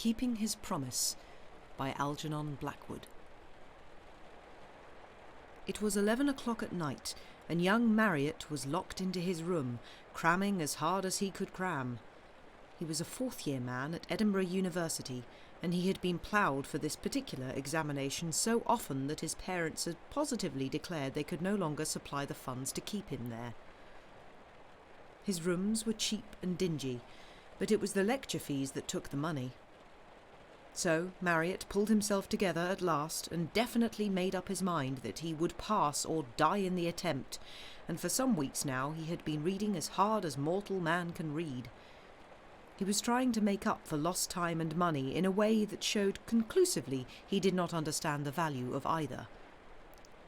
Keeping His Promise by Algernon Blackwood. It was 11 o'clock at night, and young Marriott was locked into his room, cramming as hard as he could cram. He was a fourth-year man at Edinburgh University, and he had been ploughed for this particular examination so often that his parents had positively declared they could no longer supply the funds to keep him there. His rooms were cheap and dingy, but it was the lecture fees that took the money. So Marriott pulled himself together at last and definitely made up his mind that he would pass or die in the attempt, and for some weeks now he had been reading as hard as mortal man can read. He was trying to make up for lost time and money in a way that showed conclusively he did not understand the value of either.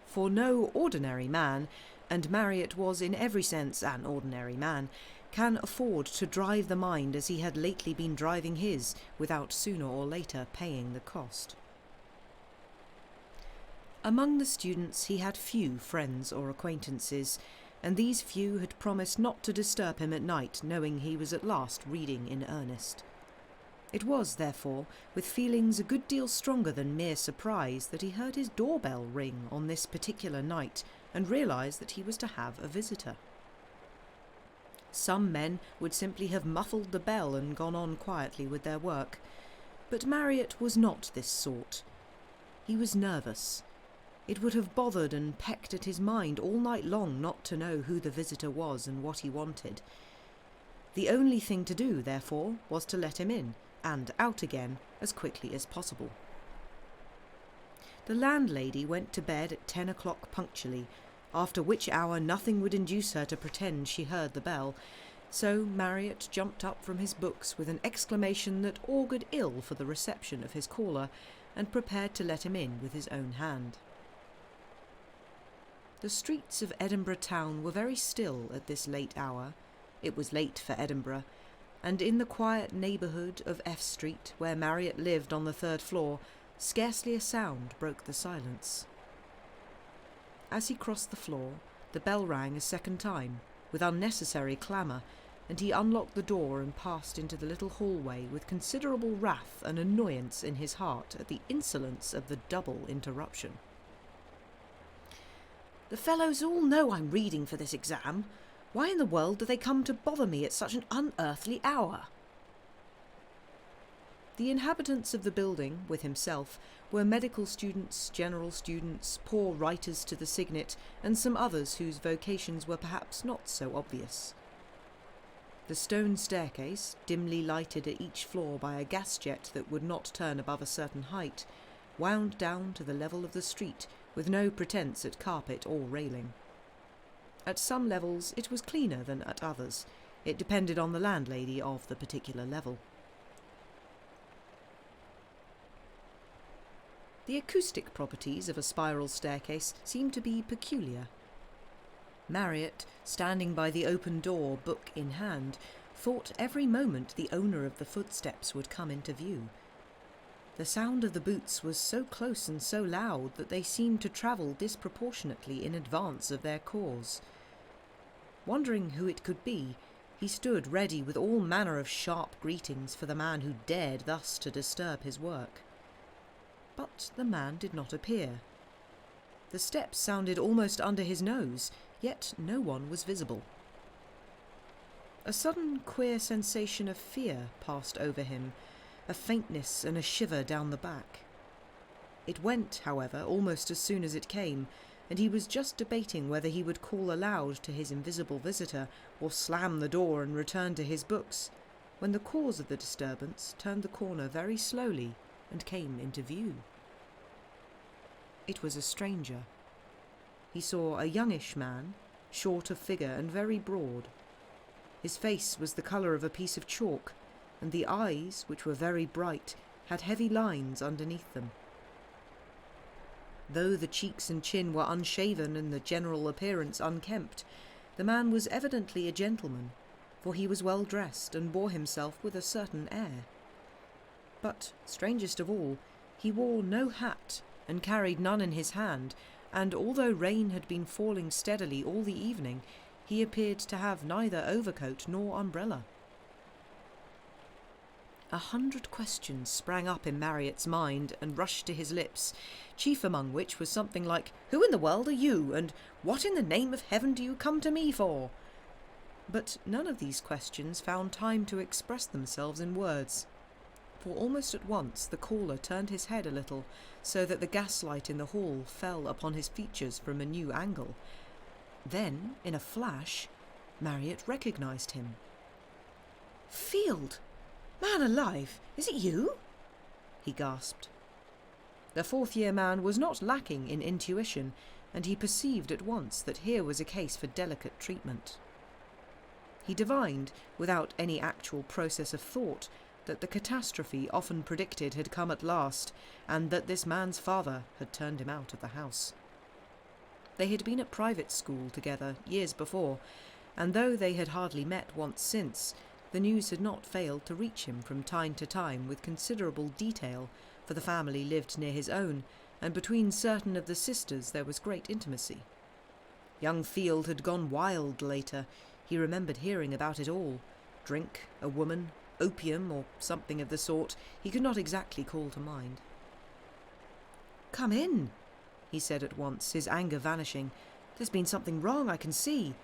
For no ordinary man, and Marriott was in every sense an ordinary man, can afford to drive the mind as he had lately been driving his, without sooner or later paying the cost. Among the students he had few friends or acquaintances, and these few had promised not to disturb him at night, knowing he was at last reading in earnest. It was, therefore, with feelings a good deal stronger than mere surprise that he heard his doorbell ring on this particular night, and realised that he was to have a visitor. Some men would simply have muffled the bell and gone on quietly with their work, but Marriott was not this sort. He was nervous. It would have bothered and pecked at his mind all night long not to know who the visitor was and what he wanted. The only thing to do, therefore, was to let him in, and out again, as quickly as possible. The landlady went to bed at 10 o'clock punctually, after which hour nothing would induce her to pretend she heard the bell, so Marriott jumped up from his books with an exclamation that augured ill for the reception of his caller, and prepared to let him in with his own hand. The streets of Edinburgh town were very still at this late hour. It was late for Edinburgh, and in the quiet neighbourhood of F Street, where Marriott lived on the third floor, scarcely a sound broke the silence. As he crossed the floor, the bell rang a second time, with unnecessary clamour, and he unlocked the door and passed into the little hallway with considerable wrath and annoyance in his heart at the insolence of the double interruption. "The fellows all know I'm reading for this exam. Why in the world do they come to bother me at such an unearthly hour?" The inhabitants of the building, with himself, were medical students, general students, poor writers to the signet, and some others whose vocations were perhaps not so obvious. The stone staircase, dimly lighted at each floor by a gas jet that would not turn above a certain height, wound down to the level of the street, with no pretence at carpet or railing. At some levels it was cleaner than at others. It depended on the landlady of the particular level. The acoustic properties of a spiral staircase seemed to be peculiar. Marriott, standing by the open door, book in hand, thought every moment the owner of the footsteps would come into view. The sound of the boots was so close and so loud that they seemed to travel disproportionately in advance of their cause. Wondering who it could be, he stood ready with all manner of sharp greetings for the man who dared thus to disturb his work. But the man did not appear. The steps sounded almost under his nose, yet no one was visible. A sudden queer sensation of fear passed over him, a faintness and a shiver down the back. It went, however, almost as soon as it came, and he was just debating whether he would call aloud to his invisible visitor or slam the door and return to his books, when the cause of the disturbance turned the corner very slowly and came into view. It was a stranger. He saw a youngish man, short of figure and very broad. His face was the colour of a piece of chalk, and the eyes, which were very bright, had heavy lines underneath them. Though the cheeks and chin were unshaven and the general appearance unkempt, the man was evidently a gentleman, for he was well dressed and bore himself with a certain air. But, strangest of all, he wore no hat and carried none in his hand, and although rain had been falling steadily all the evening, he appeared to have neither overcoat nor umbrella. 100 questions sprang up in Marriott's mind and rushed to his lips, chief among which was something like, "Who in the world are you, and what in the name of heaven do you come to me for?" But none of these questions found time to express themselves in words, for almost at once the caller turned his head a little, so that the gaslight in the hall fell upon his features from a new angle. Then, in a flash, Marriott recognised him. "Field! Man alive, is it you?" he gasped. The fourth-year man was not lacking in intuition, and he perceived at once that here was a case for delicate treatment. He divined, without any actual process of thought, that the catastrophe often predicted had come at last, and that this man's father had turned him out of the house. They had been at private school together years before, and though they had hardly met once since, the news had not failed to reach him from time to time with considerable detail, for the family lived near his own, and between certain of the sisters there was great intimacy. Young Field had gone wild later. He remembered hearing about it all. Drink, a woman, opium, or something of the sort, he could not exactly call to mind. "Come in," he said at once, his anger vanishing. "There's been something wrong, I can see.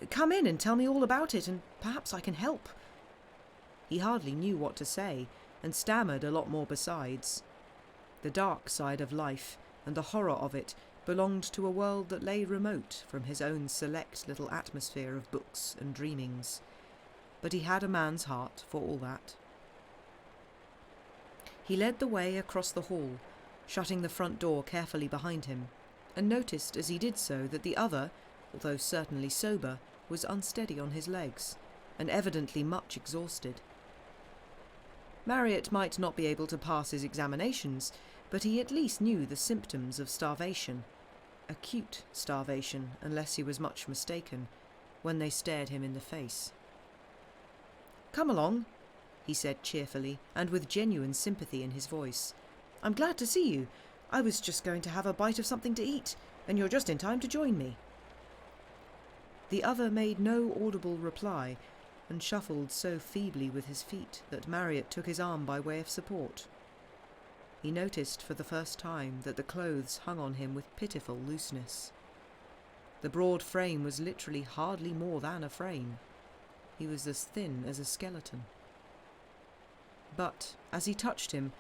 Come in and tell me all about it, and perhaps I can help." He hardly knew what to say, and stammered a lot more besides. The dark side of life, and the horror of it, belonged to a world that lay remote from his own select little atmosphere of books and dreamings. But he had a man's heart for all that. He led the way across the hall, shutting the front door carefully behind him, and noticed as he did so that the other, although certainly sober, was unsteady on his legs, and evidently much exhausted. Marriott might not be able to pass his examinations, but he at least knew the symptoms of starvation. Acute starvation, unless he was much mistaken, when they stared him in the face. "Come along," he said cheerfully, and with genuine sympathy in his voice. "I'm glad to see you. I was just going to have a bite of something to eat, and you're just in time to join me." The other made no audible reply, and shuffled so feebly with his feet that Marriott took his arm by way of support. He noticed for the first time that the clothes hung on him with pitiful looseness. The broad frame was literally hardly more than a frame. He was as thin as a skeleton. But, as he touched him,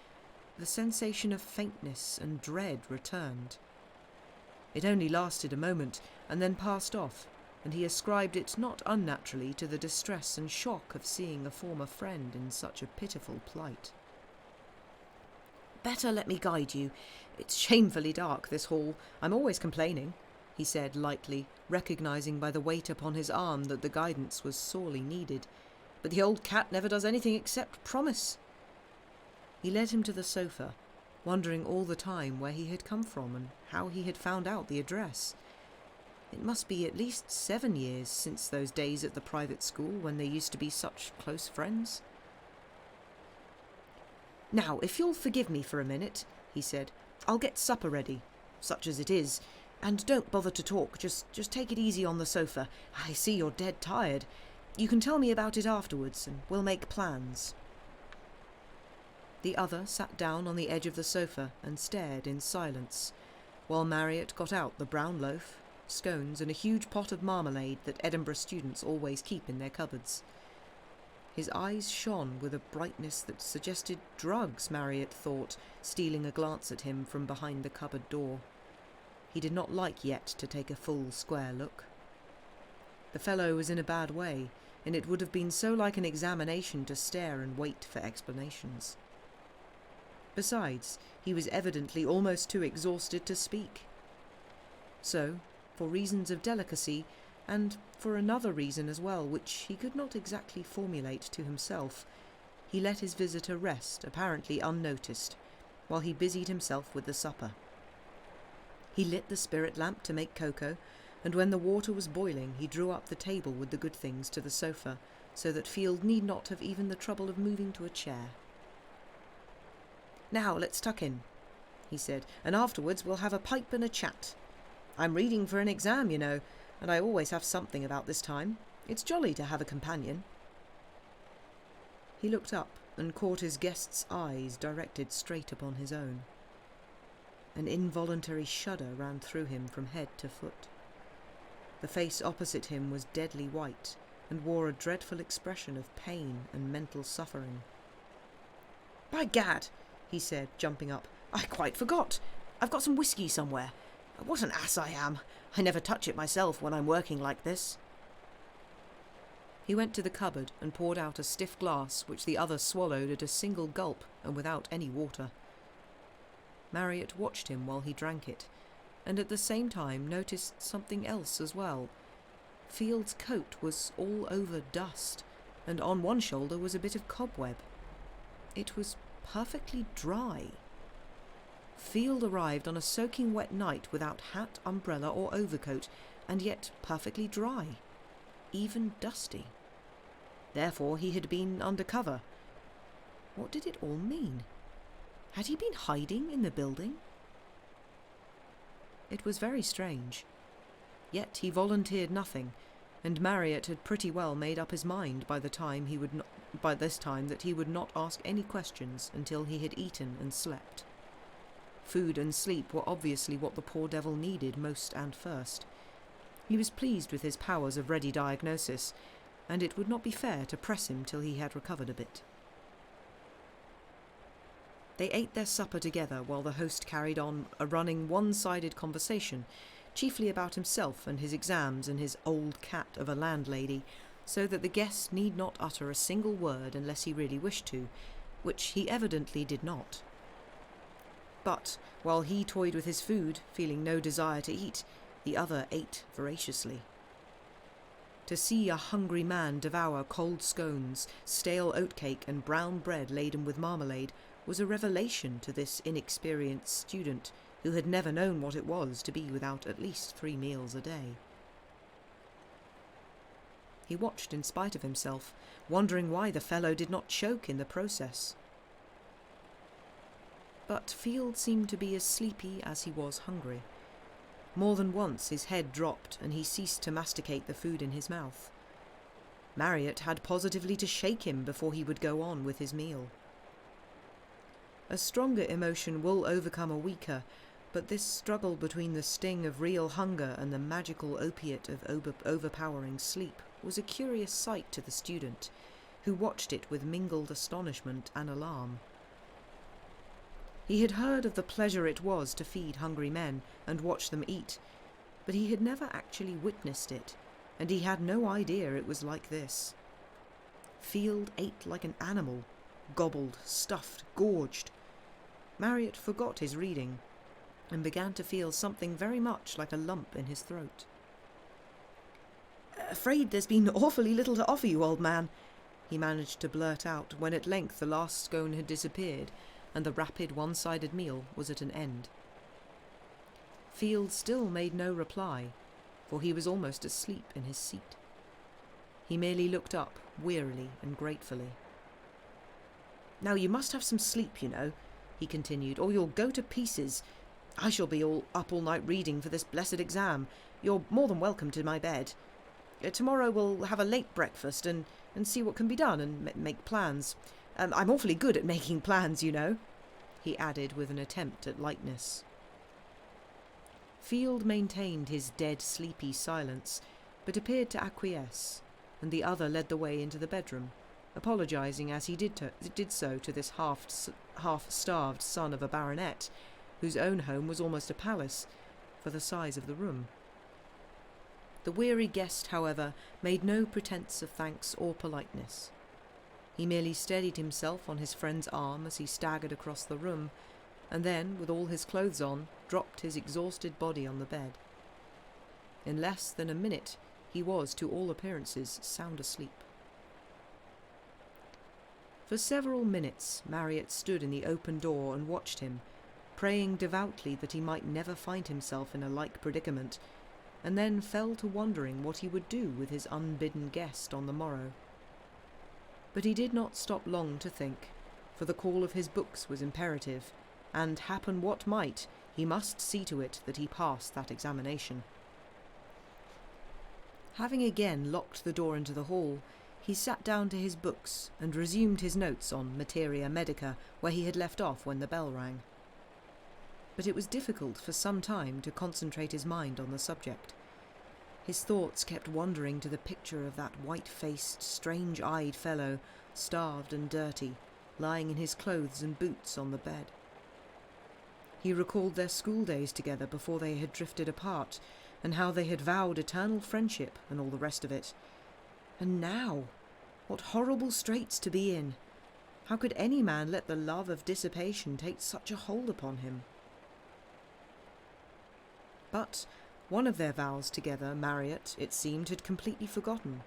the sensation of faintness and dread returned. It only lasted a moment, and then passed off, and he ascribed it not unnaturally to the distress and shock of seeing a former friend in such a pitiful plight. "Better let me guide you. It's shamefully dark, this hall. I'm always complaining," he said lightly, recognising by the weight upon his arm that the guidance was sorely needed. "But the old cat never does anything except promise." He led him to the sofa, wondering all the time where he had come from and how he had found out the address. It must be at least 7 years since those days at the private school when they used to be such close friends. "Now, if you'll forgive me for a minute," he said, "I'll get supper ready, such as it is, and don't bother to talk, just take it easy on the sofa. I see you're dead tired. You can tell me about it afterwards, and we'll make plans." The other sat down on the edge of the sofa and stared in silence, while Marriott got out the brown loaf, scones, and a huge pot of marmalade that Edinburgh students always keep in their cupboards. His eyes shone with a brightness that suggested drugs, Marriott thought, stealing a glance at him from behind the cupboard door. He did not like yet to take a full square look. The fellow was in a bad way, and it would have been so like an examination to stare and wait for explanations. Besides, he was evidently almost too exhausted to speak. So, for reasons of delicacy, and for another reason as well, which he could not exactly formulate to himself, he let his visitor rest, apparently unnoticed, while he busied himself with the supper. He lit the spirit lamp to make cocoa, and when the water was boiling he drew up the table with the good things to the sofa, so that Field need not have even the trouble of moving to a chair. "Now let's tuck in," he said, "and afterwards we'll have a pipe and a chat. I'm reading for an exam, you know, and I always have something about this time. It's jolly to have a companion." He looked up and caught his guest's eyes directed straight upon his own. An involuntary shudder ran through him from head to foot. The face opposite him was deadly white and wore a dreadful expression of pain and mental suffering. "By gad," he said, jumping up. "I quite forgot. I've got some whisky somewhere. What an ass I am. I never touch it myself when I'm working like this." He went to the cupboard and poured out a stiff glass which the other swallowed at a single gulp and without any water. Marriott watched him while he drank it, and at the same time noticed something else as well. Field's coat was all over dust, and on one shoulder was a bit of cobweb. It was perfectly dry. Field arrived on a soaking wet night without hat, umbrella or overcoat, and yet perfectly dry, even dusty. Therefore he had been under cover. What did it all mean? Had he been hiding in the building? It was very strange. Yet he volunteered nothing, and Marriott had pretty well made up his mind by this time that he would not ask any questions until he had eaten and slept. Food and sleep were obviously what the poor devil needed most and first. He was pleased with his powers of ready diagnosis, and it would not be fair to press him till he had recovered a bit. They ate their supper together while the host carried on a running one-sided conversation, chiefly about himself and his exams and his old cat of a landlady, so that the guest need not utter a single word unless he really wished to, which he evidently did not. But, while he toyed with his food, feeling no desire to eat, the other ate voraciously. To see a hungry man devour cold scones, stale oatcake, and brown bread laden with marmalade was a revelation to this inexperienced student, who had never known what it was to be without at least 3 meals a day. He watched in spite of himself, wondering why the fellow did not choke in the process. But Field seemed to be as sleepy as he was hungry. More than once his head dropped and he ceased to masticate the food in his mouth. Marriott had positively to shake him before he would go on with his meal. A stronger emotion will overcome a weaker, but this struggle between the sting of real hunger and the magical opiate of overpowering sleep was a curious sight to the student, who watched it with mingled astonishment and alarm. He had heard of the pleasure it was to feed hungry men and watch them eat, but he had never actually witnessed it, and he had no idea it was like this. Field ate like an animal, gobbled, stuffed, gorged. Marriott forgot his reading and began to feel something very much like a lump in his throat. "Afraid there's been awfully little to offer you, old man," he managed to blurt out when at length the last scone had disappeared and the rapid one-sided meal was at an end. Field still made no reply, for he was almost asleep in his seat. He merely looked up wearily and gratefully. "Now you must have some sleep, you know," he continued, "or you'll go to pieces. I shall be up all night reading for this blessed exam. You're more than welcome to my bed. Tomorrow we'll have a late breakfast and see what can be done and make plans. I'm awfully good at making plans, you know," he added with an attempt at lightness. Field maintained his dead sleepy silence, but appeared to acquiesce, and the other led the way into the bedroom, apologising as he did so to this half-starved son of a baronet, whose own home was almost a palace, for the size of the room. The weary guest, however, made no pretence of thanks or politeness. He merely steadied himself on his friend's arm as he staggered across the room, and then, with all his clothes on, dropped his exhausted body on the bed. In less than a minute, he was, to all appearances, sound asleep. For several minutes, Marriott stood in the open door and watched him, praying devoutly that he might never find himself in a like predicament, and then fell to wondering what he would do with his unbidden guest on the morrow. But he did not stop long to think, for the call of his books was imperative, and, happen what might, he must see to it that he passed that examination. Having again locked the door into the hall, He sat down to his books and resumed his notes on materia medica where he had left off when the bell rang. But it was difficult for some time to concentrate his mind on the subject. His thoughts kept wandering to the picture of that white-faced, strange-eyed fellow, starved and dirty, lying in his clothes and boots on the bed. He recalled their school days together before they had drifted apart, and how they had vowed eternal friendship and all the rest of it. And now, what horrible straits to be in! How could any man let the love of dissipation take such a hold upon him? But one of their vows together, Marriott, it seemed, had completely forgotten.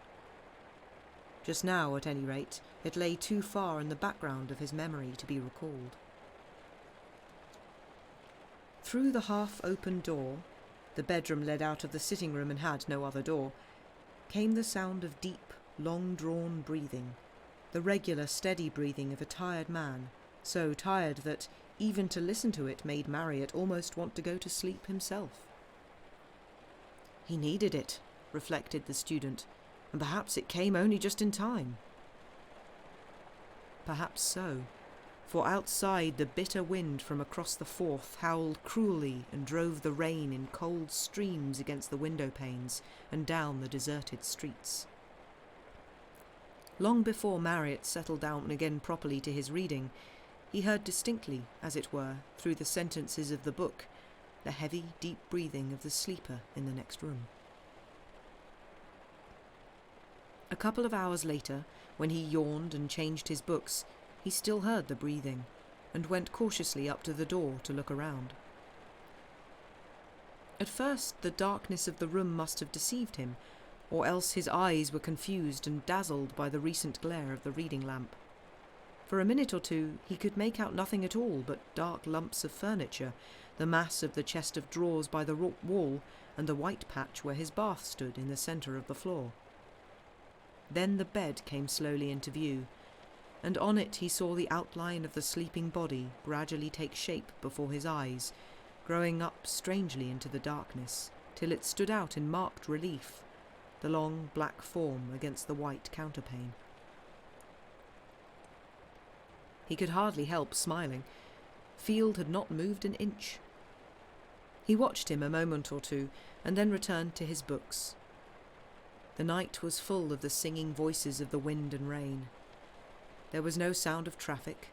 Just now, at any rate, it lay too far in the background of his memory to be recalled. Through the half-open door, the bedroom led out of the sitting room and had no other door, came the sound of deep, long-drawn breathing, the regular, steady breathing of a tired man, so tired that even to listen to it made Marriott almost want to go to sleep himself. He needed it, reflected the student, and perhaps it came only just in time. Perhaps so, for outside the bitter wind from across the Forth howled cruelly and drove the rain in cold streams against the window panes and down the deserted streets. Long before Marriott settled down again properly to his reading, he heard distinctly, as it were, through the sentences of the book, the heavy, deep breathing of the sleeper in the next room. A couple of hours later, when he yawned and changed his books, he still heard the breathing, and went cautiously up to the door to look around. At first the darkness of the room must have deceived him, or else his eyes were confused and dazzled by the recent glare of the reading lamp. For a minute or two he could make out nothing at all but dark lumps of furniture, the mass of the chest of drawers by the wall, and the white patch where his bath stood in the centre of the floor. Then the bed came slowly into view, and on it he saw the outline of the sleeping body gradually take shape before his eyes, growing up strangely into the darkness, till it stood out in marked relief, the long black form against the white counterpane. He could hardly help smiling. Field had not moved an inch. He watched him a moment or two, and then returned to his books. The night was full of the singing voices of the wind and rain. There was no sound of traffic,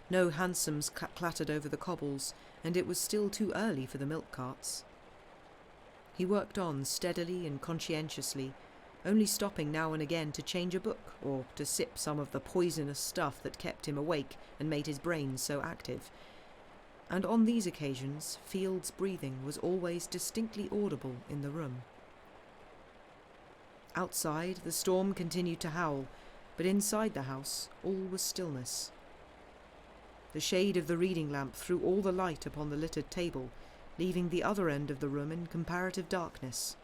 no hansoms clattered over the cobbles, and it was still too early for the milk carts. He worked on steadily and conscientiously, only stopping now and again to change a book or to sip some of the poisonous stuff that kept him awake and made his brain so active. And on these occasions, Field's breathing was always distinctly audible in the room. Outside, the storm continued to howl, but inside the house all was stillness. The shade of the reading lamp threw all the light upon the littered table, leaving the other end of the room in comparative darkness.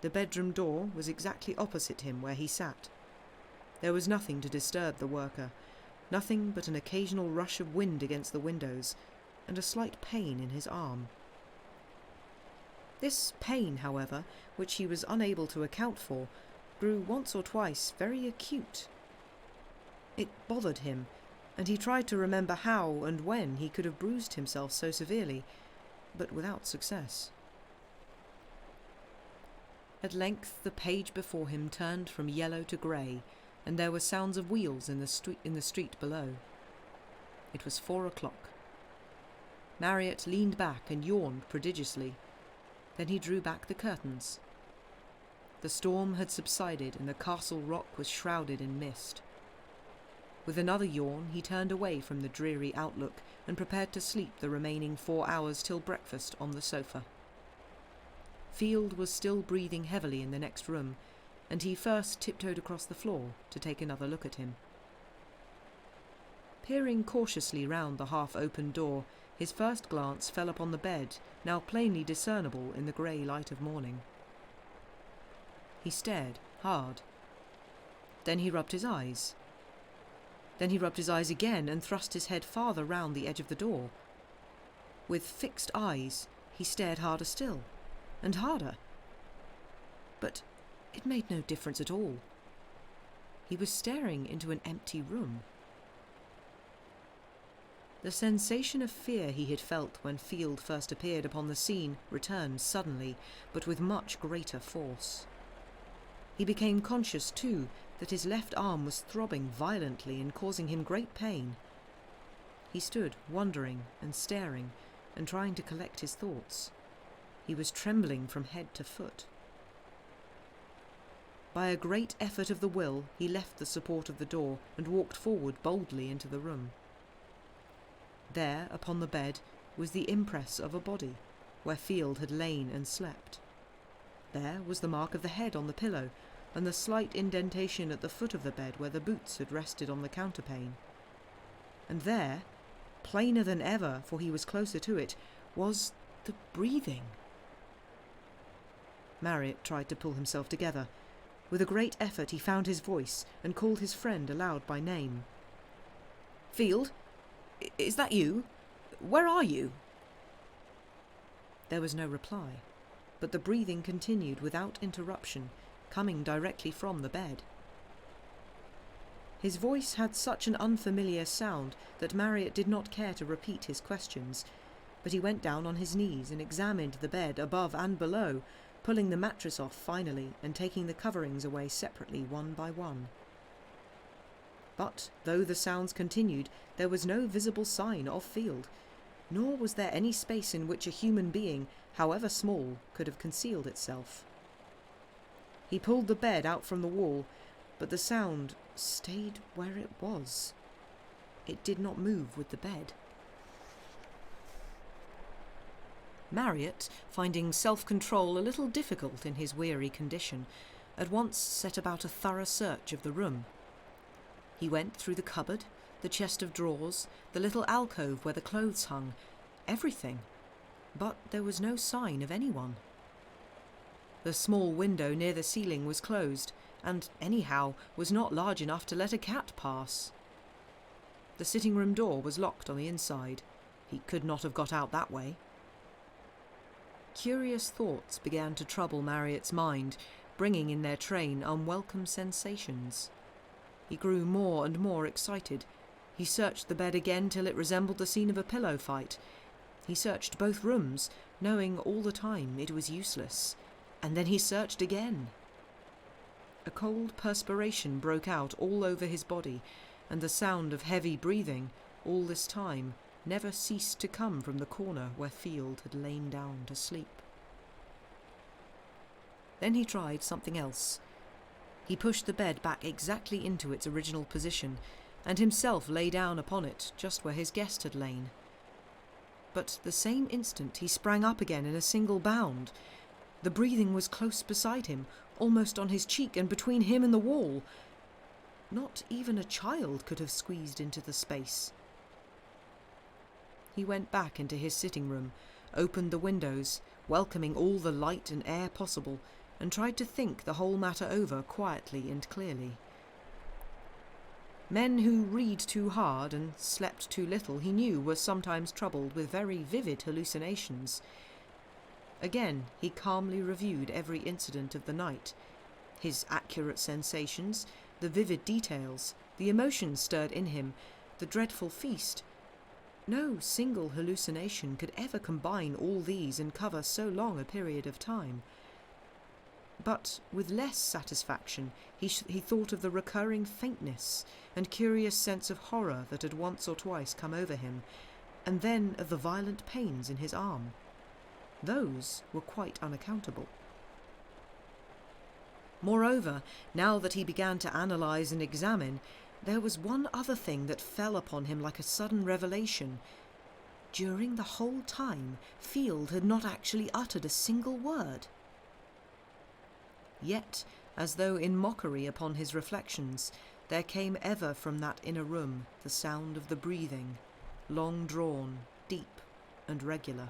The bedroom door was exactly opposite him where he sat. There was nothing to disturb the worker, nothing but an occasional rush of wind against the windows, and a slight pain in his arm. This pain, however, which he was unable to account for, grew once or twice very acute. It bothered him, and he tried to remember how and when he could have bruised himself so severely, but without success. At length the page before him turned from yellow to grey, and there were sounds of wheels in the street below. It was 4 o'clock. Marriott leaned back and yawned prodigiously. Then he drew back the curtains. The storm had subsided and the castle rock was shrouded in mist. With another yawn he turned away from the dreary outlook and prepared to sleep the remaining 4 hours till breakfast on the sofa. Field was still breathing heavily in the next room, and he first tiptoed across the floor to take another look at him. Peering cautiously round the half-open door, his first glance fell upon the bed, now plainly discernible in the grey light of morning. He stared hard. Then he rubbed his eyes. Then he rubbed his eyes again and thrust his head farther round the edge of the door. With fixed eyes, he stared harder still, and harder. But it made no difference at all. He was staring into an empty room. The sensation of fear he had felt when Field first appeared upon the scene returned suddenly, but with much greater force. He became conscious, too, that his left arm was throbbing violently and causing him great pain. He stood, wondering and staring, and trying to collect his thoughts. He was trembling from head to foot. By a great effort of the will, he left the support of the door and walked forward boldly into the room. There, upon the bed, was the impress of a body, where Field had lain and slept. There was the mark of the head on the pillow, and the slight indentation at the foot of the bed where the boots had rested on the counterpane. And there, plainer than ever, for he was closer to it, was the breathing. Marriott tried to pull himself together. With a great effort he found his voice and called his friend aloud by name. "Field? Is that you? Where are you?" There was no reply, but the breathing continued without interruption, coming directly from the bed. His voice had such an unfamiliar sound that Marriott did not care to repeat his questions, but he went down on his knees and examined the bed above and below, pulling the mattress off finally and taking the coverings away separately one by one. But, though the sounds continued, there was no visible sign of Field, nor was there any space in which a human being, however small, could have concealed itself. He pulled the bed out from the wall, but the sound stayed where it was. It did not move with the bed. Marriott, finding self-control a little difficult in his weary condition, at once set about a thorough search of the room. He went through the cupboard, the chest of drawers, the little alcove where the clothes hung, everything, but there was no sign of anyone. The small window near the ceiling was closed, and, anyhow, was not large enough to let a cat pass. The sitting-room door was locked on the inside. He could not have got out that way. Curious thoughts began to trouble Marriott's mind, bringing in their train unwelcome sensations. He grew more and more excited. He searched the bed again till it resembled the scene of a pillow fight. He searched both rooms, knowing all the time it was useless, and then he searched again. A cold perspiration broke out all over his body, and the sound of heavy breathing, all this time, never ceased to come from the corner where Field had lain down to sleep. Then he tried something else. He pushed the bed back exactly into its original position, and himself lay down upon it just where his guest had lain. But the same instant he sprang up again in a single bound. The breathing was close beside him, almost on his cheek and between him and the wall. Not even a child could have squeezed into the space. He went back into his sitting room, opened the windows, welcoming all the light and air possible, and tried to think the whole matter over quietly and clearly. Men who read too hard and slept too little, he knew, were sometimes troubled with very vivid hallucinations. Again, he calmly reviewed every incident of the night. His accurate sensations, the vivid details, the emotions stirred in him, the dreadful feast. No single hallucination could ever combine all these and cover so long a period of time. But with less satisfaction he thought of the recurring faintness and curious sense of horror that had once or twice come over him, and then of the violent pains in his arm. Those were quite unaccountable. Moreover, now that he began to analyse and examine, there was one other thing that fell upon him like a sudden revelation. During the whole time, Field had not actually uttered a single word. Yet, as though in mockery upon his reflections, there came ever from that inner room the sound of the breathing, long drawn, deep and regular.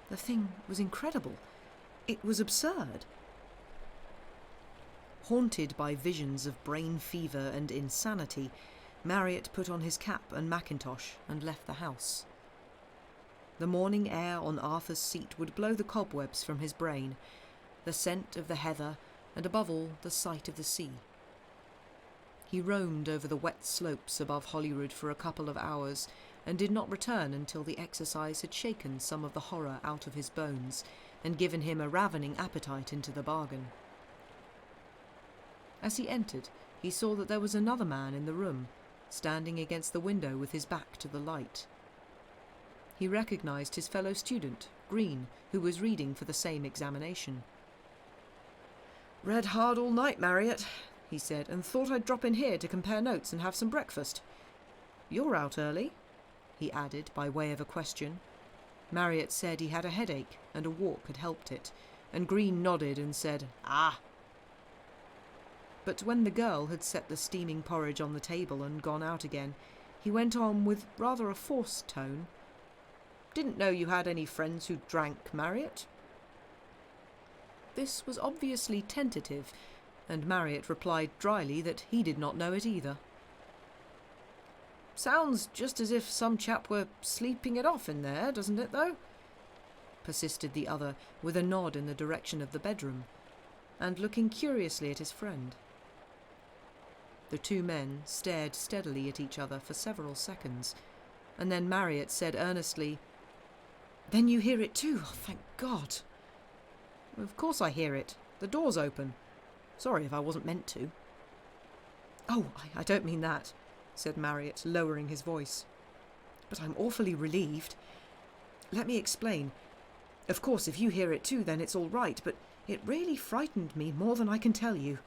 The thing was incredible. It was absurd. Haunted by visions of brain fever and insanity, Marriott put on his cap and mackintosh and left the house. The morning air on Arthur's seat would blow the cobwebs from his brain, the scent of the heather, and above all the sight of the sea. He roamed over the wet slopes above Holyrood for a couple of hours, and did not return until the exercise had shaken some of the horror out of his bones, and given him a ravening appetite into the bargain. As he entered, he saw that there was another man in the room, standing against the window with his back to the light. He recognised his fellow student, Green, who was reading for the same examination. "Read hard all night, Marriott," he said, "and thought I'd drop in here to compare notes and have some breakfast. You're out early?" he added by way of a question. Marriott said he had a headache and a walk had helped it, and Green nodded and said, "Ah." But when the girl had set the steaming porridge on the table and gone out again, he went on with rather a forced tone. "Didn't know you had any friends who drank, Marriott?" This was obviously tentative, and Marriott replied dryly that he did not know it either. "Sounds just as if some chap were sleeping it off in there, doesn't it, though?" persisted the other, with a nod in the direction of the bedroom, and looking curiously at his friend. The two men stared steadily at each other for several seconds, and then Marriott said earnestly, "Then you hear it too? Oh, thank God." "Of course I hear it. The door's open. Sorry if I wasn't meant to." "Oh, I don't mean that," said Marriott, lowering his voice. "But I'm awfully relieved. Let me explain. Of course, if you hear it too, then it's all right, but it really frightened me more than I can tell you.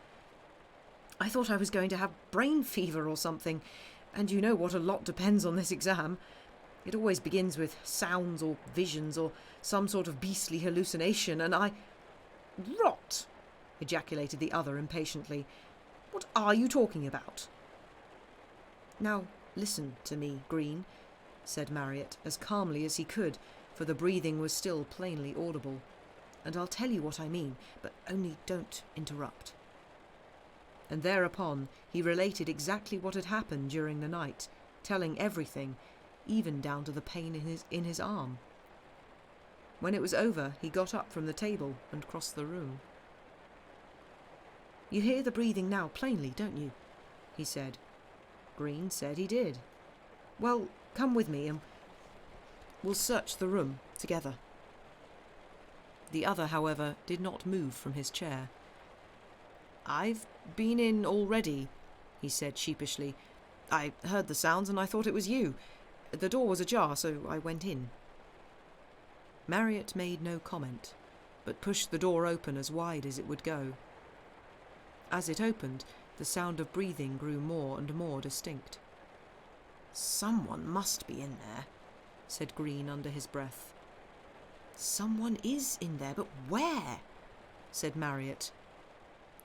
I thought I was going to have brain fever or something, and you know what a lot depends on this exam. It always begins with sounds or visions or some sort of beastly hallucination, and I—" "Rot!" ejaculated the other impatiently. "What are you talking about?" "Now, listen to me, Green," said Marriott, as calmly as he could, for the breathing was still plainly audible, "and I'll tell you what I mean, but only don't interrupt." And thereupon he related exactly what had happened during the night, telling everything, even down to the pain in his arm. When it was over, he got up from the table and crossed the room. "You hear the breathing now plainly, don't you?" he said. Green said he did. "Well, come with me and we'll search the room together." The other, however, did not move from his chair. "I've been in already," he said sheepishly. "I heard the sounds and I thought it was you. The door was ajar, so I went in." Marriott made no comment, but pushed the door open as wide as it would go. As it opened, the sound of breathing grew more and more distinct. "Someone must be in there," said Green under his breath. "Someone is in there, but where?" said Marriott.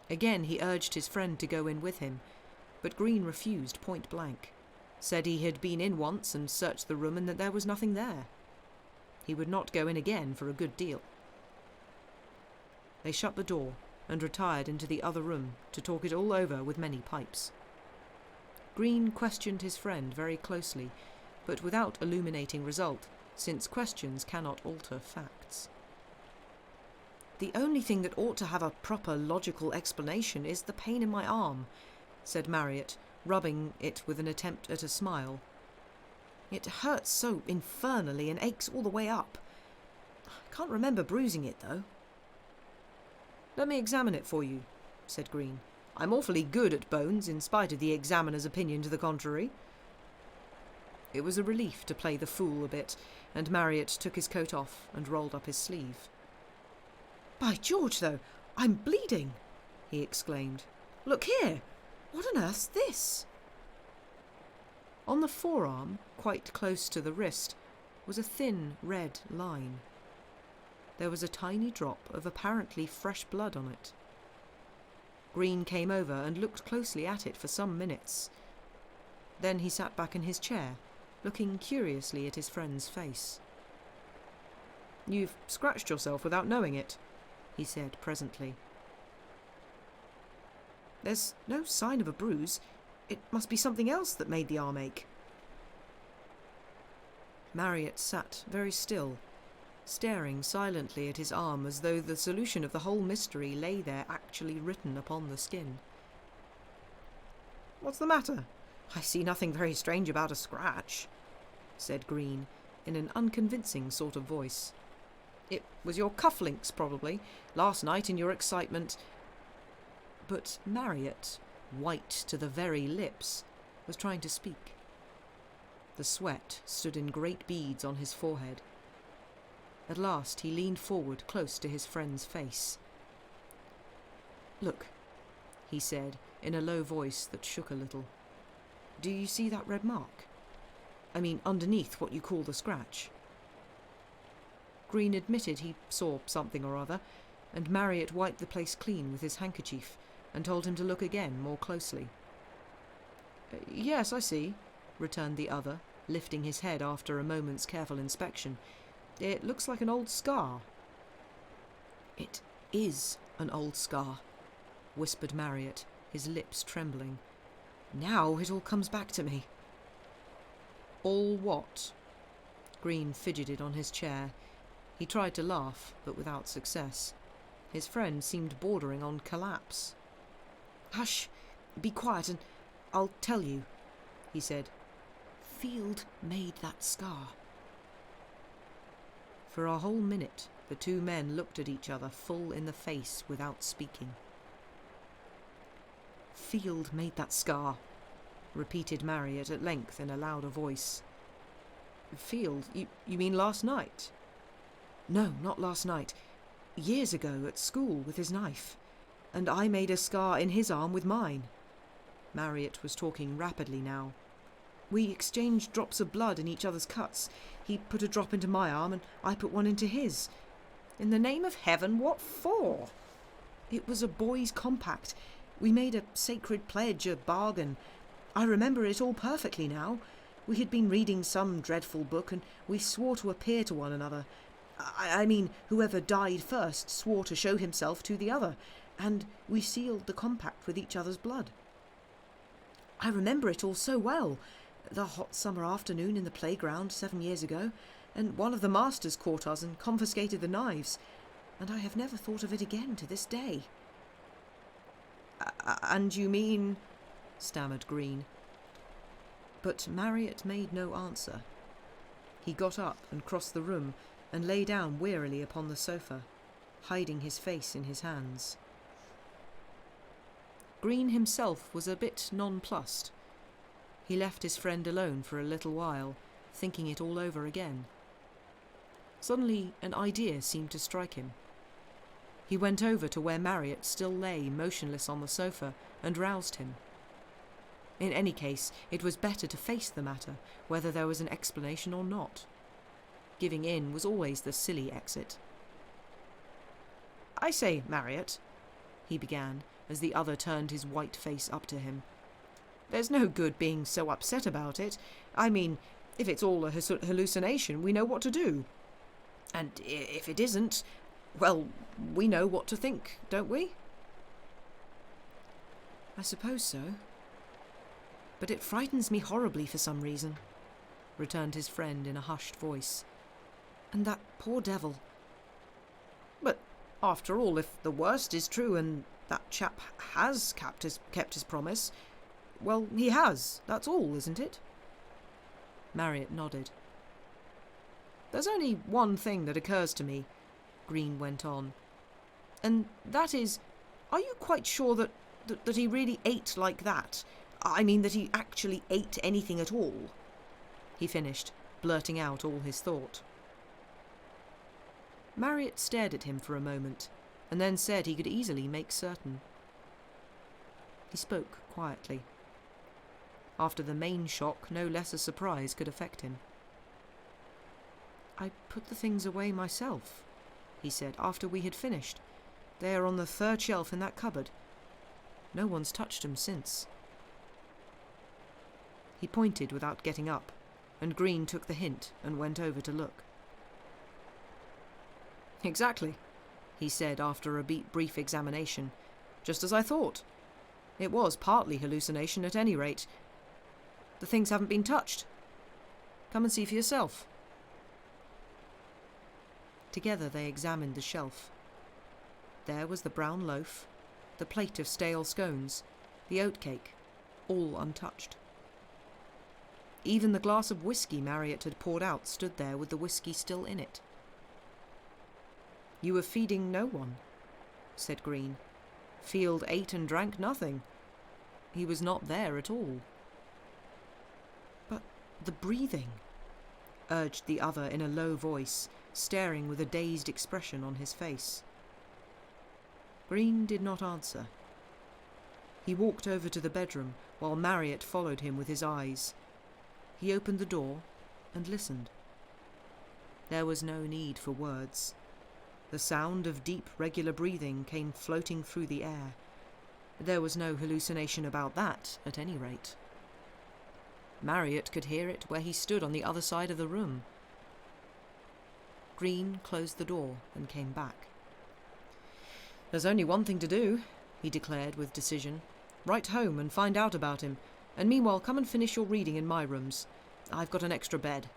Again he urged his friend to go in with him, but Green refused point blank, said he had been in once and searched the room and that there was nothing there. He would not go in again for a good deal. They shut the door and retired into the other room to talk it all over with many pipes. Green questioned his friend very closely, but without illuminating result, since questions cannot alter facts. "The only thing that ought to have a proper logical explanation is the pain in my arm," said Marriott, rubbing it with an attempt at a smile. "It hurts so infernally and aches all the way up. I can't remember bruising it, though." "Let me examine it for you," said Green. "I'm awfully good at bones, in spite of the examiner's opinion to the contrary." It was a relief to play the fool a bit, and Marriott took his coat off and rolled up his sleeve. "By George, though, I'm bleeding!" he exclaimed. "Look here! What on earth's this?" On the forearm, quite close to the wrist, was a thin red line. There was a tiny drop of apparently fresh blood on it. Green came over and looked closely at it for some minutes. Then he sat back in his chair, looking curiously at his friend's face. "You've scratched yourself without knowing it," he said presently. "There's no sign of a bruise. It must be something else that made the arm ache." Marriott sat very still, staring silently at his arm as though the solution of the whole mystery lay there actually written upon the skin. What's the matter? I see nothing very strange about a scratch, said Green, in an unconvincing sort of voice. It was your cufflinks, probably. Last night in your excitement. But Marriott, white to the very lips, was trying to speak. The sweat stood in great beads on his forehead. At last he leaned forward close to his friend's face. Look, he said, in a low voice that shook a little. Do you see that red mark? I mean, underneath what you call the scratch. Green admitted he saw something or other, and Marriott wiped the place clean with his handkerchief and told him to look again more closely. Yes, I see, returned the other, lifting his head after a moment's careful inspection. It looks like an old scar. It is an old scar, whispered Marriott, his lips trembling. Now it all comes back to me. All what? Green fidgeted on his chair. He tried to laugh, but without success. His friend seemed bordering on collapse. Hush, be quiet and I'll tell you, he said. Field made that scar. For a whole minute, the two men looked at each other full in the face without speaking. Field made that scar, repeated Marriott at length in a louder voice. Field? You mean last night? No, not last night. Years ago at school with his knife. And I made a scar in his arm with mine. Marriott was talking rapidly now. We exchanged drops of blood in each other's cuts. He put a drop into my arm and I put one into his. In the name of heaven, what for? It was a boys' compact. We made a sacred pledge, a bargain. I remember it all perfectly now. We had been reading some dreadful book and we swore to appear to one another. I mean, whoever died first swore to show himself to the other, and we sealed the compact with each other's blood. I remember it all so well. The hot summer afternoon in the playground 7 years ago, and one of the masters caught us and confiscated the knives, and I have never thought of it again to this day. And you mean? Stammered Green. But Marriott made no answer. He got up and crossed the room and lay down wearily upon the sofa, hiding his face in his hands. Green himself was a bit nonplussed. He left his friend alone for a little while, thinking it all over again. Suddenly an idea seemed to strike him. He went over to where Marriott still lay motionless on the sofa and roused him. In any case, it was better to face the matter, whether there was an explanation or not. Giving in was always the silly exit. I say, Marriott, he began, as the other turned his white face up to him. There's no good being so upset about it. I mean, if it's all a hallucination, we know what to do. And if it isn't, well, we know what to think, don't we? I suppose so. But it frightens me horribly for some reason, returned his friend in a hushed voice. And that poor devil. But after all, if the worst is true and that chap has kept his promise, well, he has, that's all, isn't it? Marriott nodded. There's only one thing that occurs to me, Green went on, and that is, are you quite sure that he really ate like that? I mean, that he actually ate anything at all? He finished, blurting out all his thought. Marriott stared at him for a moment, and then said he could easily make certain. He spoke quietly. After the main shock, no lesser surprise could affect him. I put the things away myself, he said, after we had finished. They are on the third shelf in that cupboard. No one's touched them since. He pointed without getting up, and Green took the hint and went over to look. Exactly, he said after a brief examination. Just as I thought. It was partly hallucination at any rate. The things haven't been touched. Come and see for yourself. Together they examined the shelf. There was the brown loaf, the plate of stale scones, the oatcake, all untouched. Even the glass of whisky Marriott had poured out stood there with the whisky still in it. "You were feeding no one," said Green. "Field ate and drank nothing. He was not there at all." "But the breathing," urged the other in a low voice, staring with a dazed expression on his face. Green did not answer. He walked over to the bedroom while Marriott followed him with his eyes. He opened the door and listened. There was no need for words. The sound of deep, regular breathing came floating through the air. There was no hallucination about that, at any rate. Marriott could hear it where he stood on the other side of the room. Green closed the door and came back. "There's only one thing to do," he declared with decision. "Write home and find out about him, and meanwhile come and finish your reading in my rooms. I've got an extra bed."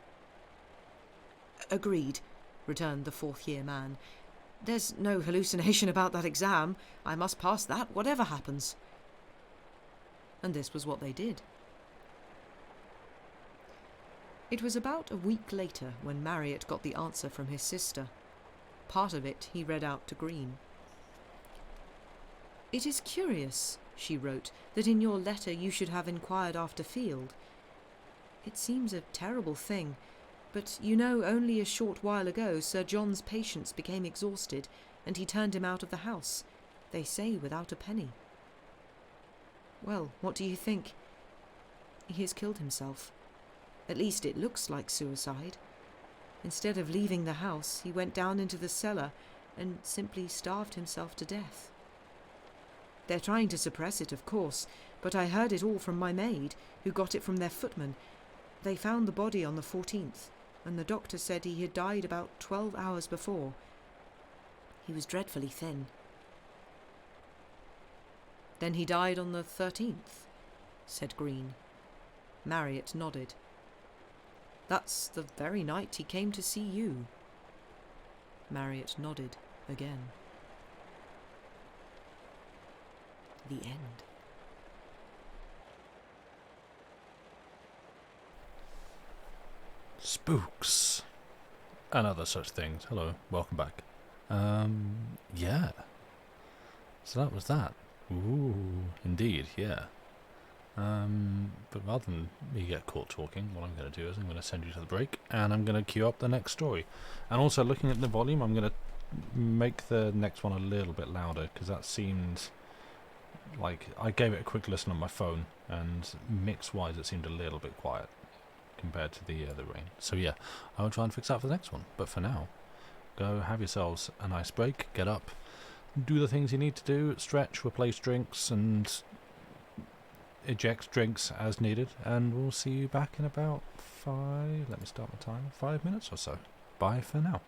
"Agreed," returned the fourth-year man. "There's no hallucination about that exam. I must pass that, whatever happens." And this was what they did. It was about a week later when Marriott got the answer from his sister. Part of it he read out to Green. "It is curious," she wrote, "that in your letter you should have inquired after Field. It seems a terrible thing, but you know only a short while ago Sir John's patience became exhausted, and he turned him out of the house, they say without a penny. Well, what do you think? He has killed himself. At least it looks like suicide. Instead of leaving the house, he went down into the cellar and simply starved himself to death. They're trying to suppress it, of course, but I heard it all from my maid, who got it from their footman. They found the body on the 14th, and the doctor said he had died about 12 hours before. He was dreadfully thin." "Then he died on the 13th, said Green. Marriott nodded. "That's the very night he came to see you." Marriott nodded again. The end. Spooks and other such things. Hello, welcome back. Yeah. So that was that. Ooh, indeed, yeah. But rather than me get caught talking, what I'm going to do is I'm going to send you to the break, and I'm going to queue up the next story. And also, looking at the volume, I'm going to make the next one a little bit louder, because that seemed like I gave it a quick listen on my phone, and mix-wise, it seemed a little bit quiet compared to the rain. So yeah, I'll try and fix that for the next one. But for now, go have yourselves a nice break, get up, do the things you need to do, stretch, replace drinks, and eject drinks as needed, and we'll see you back in about 5 minutes or so. Bye for now.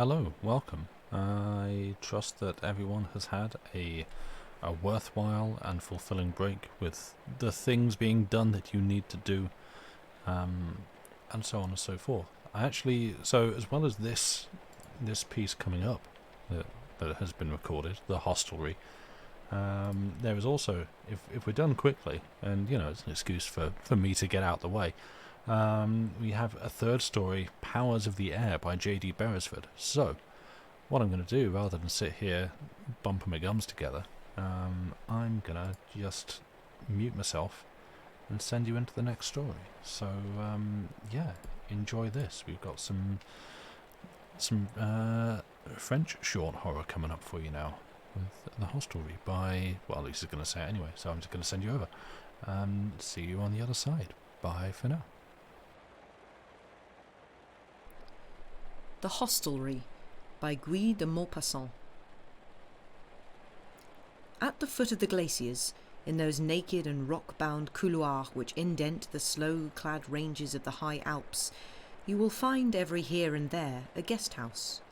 hello, welcome. I trust that everyone has had a worthwhile and fulfilling break with the things being done that you need to do, and so on and so forth. So as well as this piece coming up that has been recorded, the hostelry, there is also, if we're done quickly, and it's an excuse for me to get out the way, we have a third story, Powers of the Air by J.D. Beresford. So what I'm going to do, rather than sit here bumping my gums together, I'm going to just mute myself and send you into the next story. So enjoy this. We've got some French short horror coming up for you now with the hostelry by, well, Lisa's going to say it anyway, so I'm just going to send you over. See you on the other side. Bye for now. The Hostelry by Guy de Maupassant. At the foot of the glaciers, in those naked and rock-bound couloirs which indent the snow-clad ranges of the high Alps, you will find every here and there a guest-house.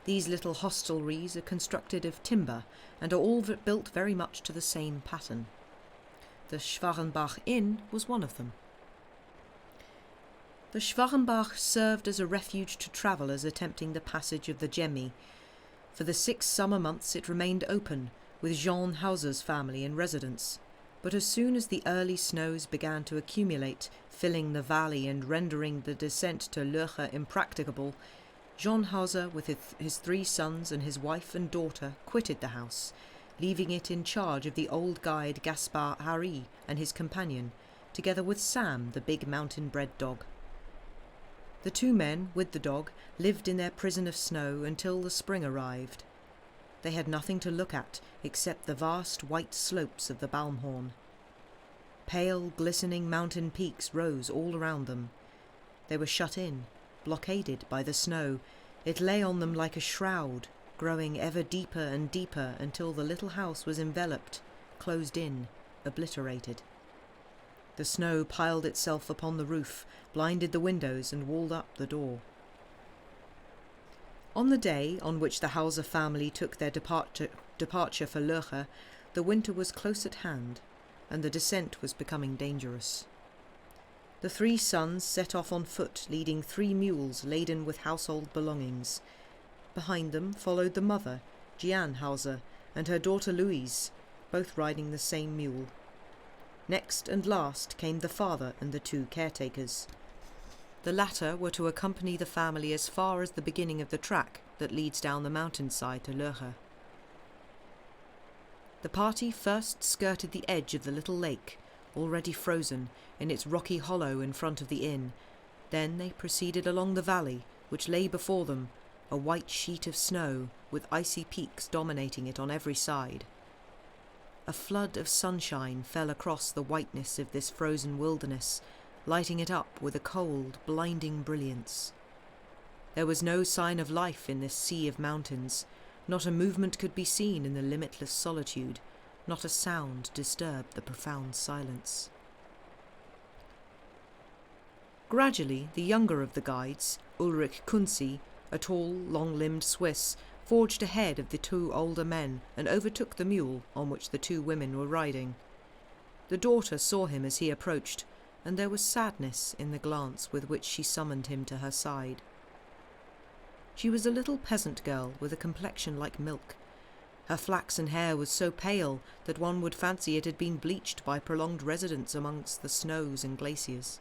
These little hostelries are constructed of timber and are all built very much to the same pattern. The Schwarenbach Inn was one of them. The Schwarenbach served as a refuge to travellers attempting the passage of the Gemmi. For the 6 summer months it remained open, with Jean Hauser's family in residence, but as soon as the early snows began to accumulate, filling the valley and rendering the descent to Leuche impracticable, Jean Hauser, with his 3 sons and his wife and daughter, quitted the house, leaving it in charge of the old guide Gaspard Harry and his companion, together with Sam, the big mountain-bred dog. The 2 men, with the dog, lived in their prison of snow until the spring arrived. They had nothing to look at except the vast white slopes of the Baumhorn. Pale, glistening mountain peaks rose all around them. They were shut in, blockaded by the snow. It lay on them like a shroud, growing ever deeper and deeper until the little house was enveloped, closed in, obliterated. The snow piled itself upon the roof, blinded the windows and walled up the door. On the day on which the Hauser family took their departure for Leuche, the winter was close at hand, and the descent was becoming dangerous. The 3 sons set off on foot, leading 3 mules laden with household belongings. Behind them followed the mother, Jeanne Hauser, and her daughter Louise, both riding the same mule. Next and last came the father and the 2 caretakers. The latter were to accompany the family as far as the beginning of the track that leads down the mountainside to Leuche. The party first skirted the edge of the little lake, already frozen, in its rocky hollow in front of the inn. Then they proceeded along the valley, which lay before them, a white sheet of snow, with icy peaks dominating it on every side. A flood of sunshine fell across the whiteness of this frozen wilderness, lighting it up with a cold, blinding brilliance. There was no sign of life in this sea of mountains. Not a movement could be seen in the limitless solitude. Not a sound disturbed the profound silence. Gradually, the younger of the guides, Ulrich Kunze, a tall, long-limbed Swiss, forged ahead of the 2 older men and overtook the mule on which the 2 women were riding. The daughter saw him as he approached, and there was sadness in the glance with which she summoned him to her side. She was a little peasant girl with a complexion like milk. Her flaxen hair was so pale that one would fancy it had been bleached by prolonged residence amongst the snows and glaciers.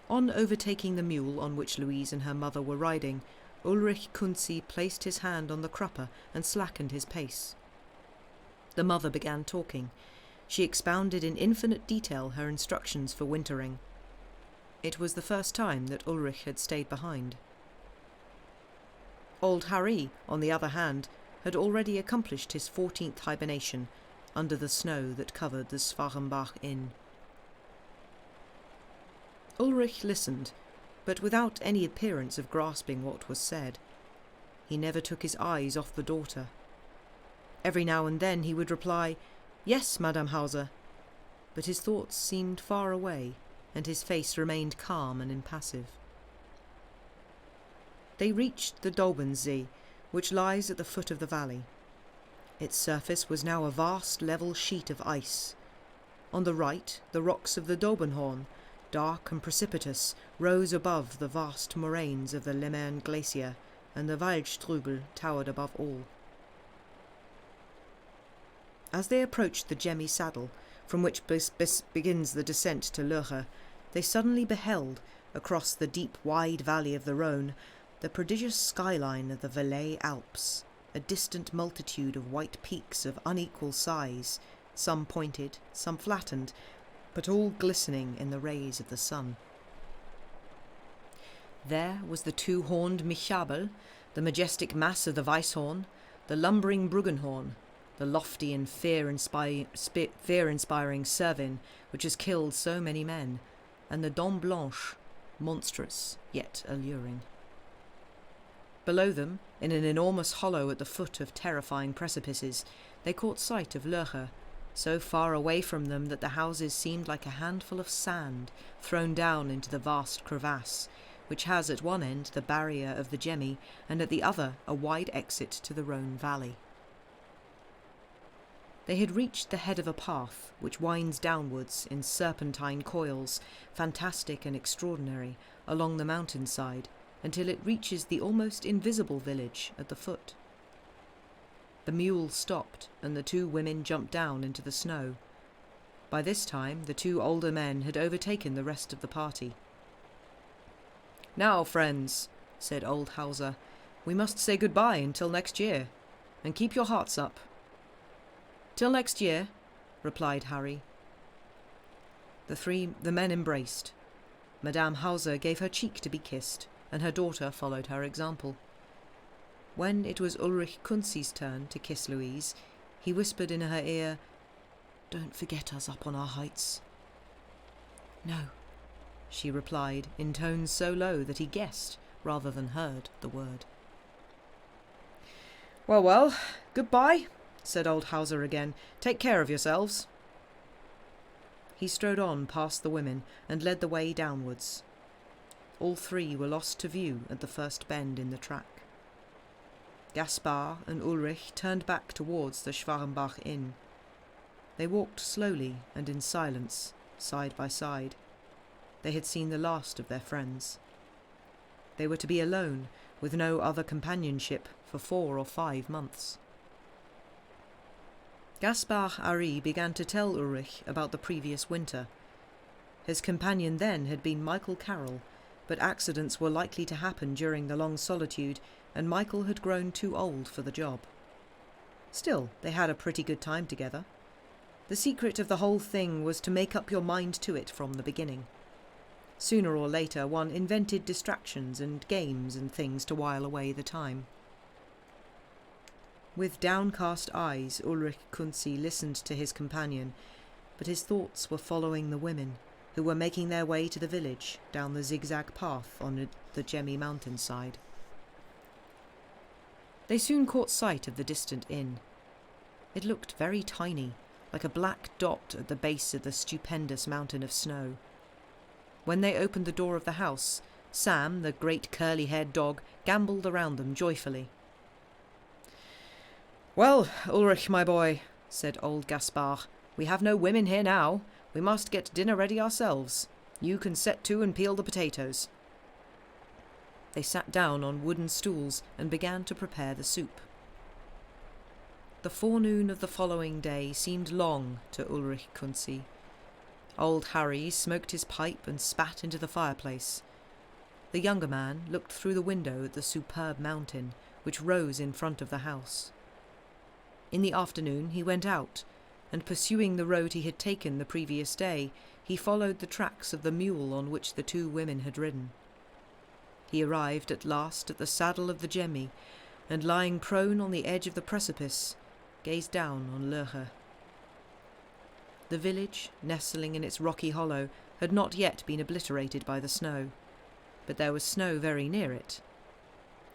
On overtaking the mule on which Louise and her mother were riding, Ulrich Kunze placed his hand on the crupper and slackened his pace. The mother began talking. She expounded in infinite detail her instructions for wintering. It was the first time that Ulrich had stayed behind. Old Harry, on the other hand, had already accomplished his 14th hibernation under the snow that covered the Schwarenbach Inn. Ulrich listened, but without any appearance of grasping what was said. He never took his eyes off the daughter. Every now and then he would reply, "Yes, Madame Hauser," but his thoughts seemed far away, and his face remained calm and impassive. They reached the Dobensee, which lies at the foot of the valley. Its surface was now a vast level sheet of ice. On the right, the rocks of the Dobenhorn, dark and precipitous, rose above the vast moraines of the Lemmern Glacier, and the Waldstrubel towered above all. As they approached the Gemmi saddle, from which begins the descent to Lörche, they suddenly beheld, across the deep, wide valley of the Rhone, the prodigious skyline of the Valais Alps, a distant multitude of white peaks of unequal size, some pointed, some flattened, but all glistening in the rays of the sun. There was the two-horned Michabel, the majestic mass of the Weisshorn, the lumbering Bruggenhorn, the lofty and fear-inspiring Cervin, which has killed so many men, and the Dent Blanche, monstrous yet alluring. Below them, in an enormous hollow at the foot of terrifying precipices, they caught sight of Lörche, so far away from them that the houses seemed like a handful of sand thrown down into the vast crevasse, which has at one end the barrier of the Gemmi, and at the other a wide exit to the Rhone valley. They had reached the head of a path which winds downwards in serpentine coils, fantastic and extraordinary, along the mountainside, until it reaches the almost invisible village at the foot. The mule stopped, and the two women jumped down into the snow. By this time the two older men had overtaken the rest of the party. "Now, friends," said old Hauser, "we must say goodbye until next year, and keep your hearts up." "Till next year," replied Harry. The men embraced. Madame Hauser gave her cheek to be kissed, and her daughter followed her example. When it was Ulrich Kunzi's turn to kiss Louise, he whispered in her ear, "Don't forget us up on our heights." "No," she replied, in tones so low that he guessed, rather than heard, the word. Well, goodbye," said old Hauser again. "Take care of yourselves." He strode on past the women and led the way downwards. All three were lost to view at the first bend in the track. Gaspar and Ulrich turned back towards the Schwarenbach inn. They walked slowly and in silence, side by side. They had seen the last of their friends. They were to be alone, with no other companionship, for 4 or 5 months. Gaspar Hari began to tell Ulrich about the previous winter. His companion then had been Michael Carroll, but accidents were likely to happen during the long solitude, and Michael had grown too old for the job. Still, they had a pretty good time together. The secret of the whole thing was to make up your mind to it from the beginning. Sooner or later one invented distractions and games and things to while away the time. With downcast eyes, Ulrich Kunzi listened to his companion, but his thoughts were following the women, who were making their way to the village down the zigzag path on the Gemmi mountainside. They soon caught sight of the distant inn. It looked very tiny, like a black dot at the base of the stupendous mountain of snow. When they opened the door of the house, Sam, the great curly-haired dog, gambolled around them joyfully. "Well, Ulrich, my boy," said old Gaspar, "we have no women here now. We must get dinner ready ourselves. You can set to and peel the potatoes." They sat down on wooden stools and began to prepare the soup. The forenoon of the following day seemed long to Ulrich Kunzi. Old Harry smoked his pipe and spat into the fireplace. The younger man looked through the window at the superb mountain, which rose in front of the house. In the afternoon he went out, and pursuing the road he had taken the previous day, he followed the tracks of the mule on which the two women had ridden. He arrived at last at the saddle of the Gemmi, and lying prone on the edge of the precipice, gazed down on Lörche. The village, nestling in its rocky hollow, had not yet been obliterated by the snow, but there was snow very near it.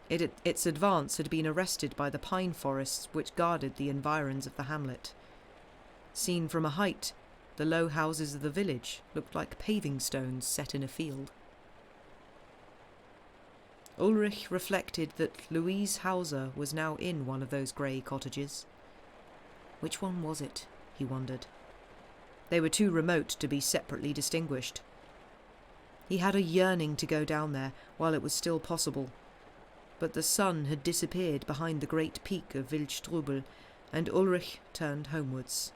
Its advance had been arrested by the pine forests which guarded the environs of the hamlet. Seen from a height, the low houses of the village looked like paving stones set in a field. Ulrich reflected that Louise Hauser was now in one of those grey cottages. Which one was it, he wondered. They were too remote to be separately distinguished. He had a yearning to go down there while it was still possible, but the sun had disappeared behind the great peak of Wildstrubel, and Ulrich turned homewards.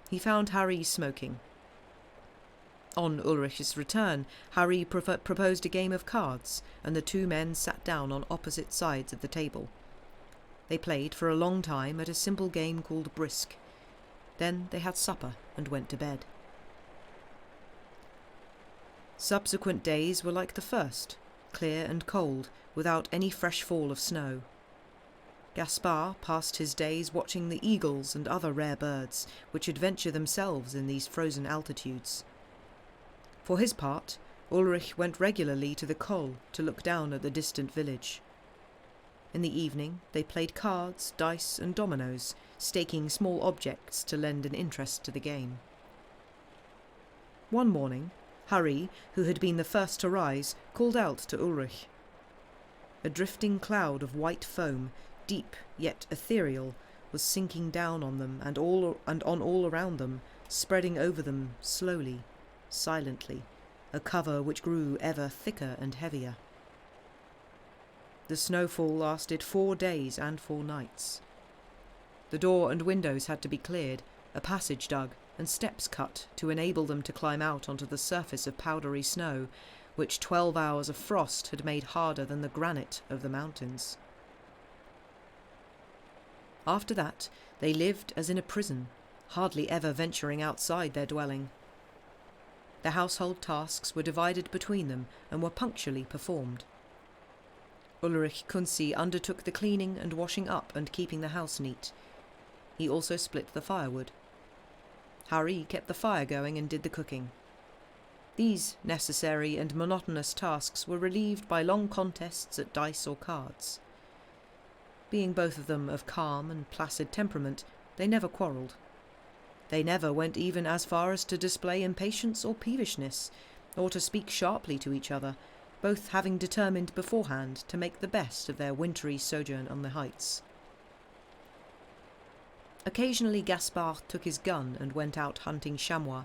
He found Harry smoking. On Ulrich's return, Harry proposed a game of cards, and the two men sat down on opposite sides of the table. They played for a long time at a simple game called Brisk. Then they had supper and went to bed. Subsequent days were like the first, clear and cold, without any fresh fall of snow. Gaspar passed his days watching the eagles and other rare birds, which adventure themselves in these frozen altitudes. For his part, Ulrich went regularly to the Col to look down at the distant village. In the evening they played cards, dice and dominoes, staking small objects to lend an interest to the game. One morning, Harry, who had been the first to rise, called out to Ulrich. A drifting cloud of white foam, deep yet ethereal, was sinking down on them and on all around them, spreading over them slowly, silently, a cover which grew ever thicker and heavier. The snowfall lasted 4 days and 4 nights. The door and windows had to be cleared, a passage dug, and steps cut to enable them to climb out onto the surface of powdery snow, which 12 hours of frost had made harder than the granite of the mountains. After that, they lived as in a prison, hardly ever venturing outside their dwelling. The household tasks were divided between them and were punctually performed. Ulrich Kunzi undertook the cleaning and washing up and keeping the house neat. He also split the firewood. Harry kept the fire going and did the cooking. These necessary and monotonous tasks were relieved by long contests at dice or cards. Being both of them of calm and placid temperament, they never quarrelled. They never went even as far as to display impatience or peevishness, or to speak sharply to each other, both having determined beforehand to make the best of their wintry sojourn on the heights. Occasionally Gaspard took his gun and went out hunting chamois,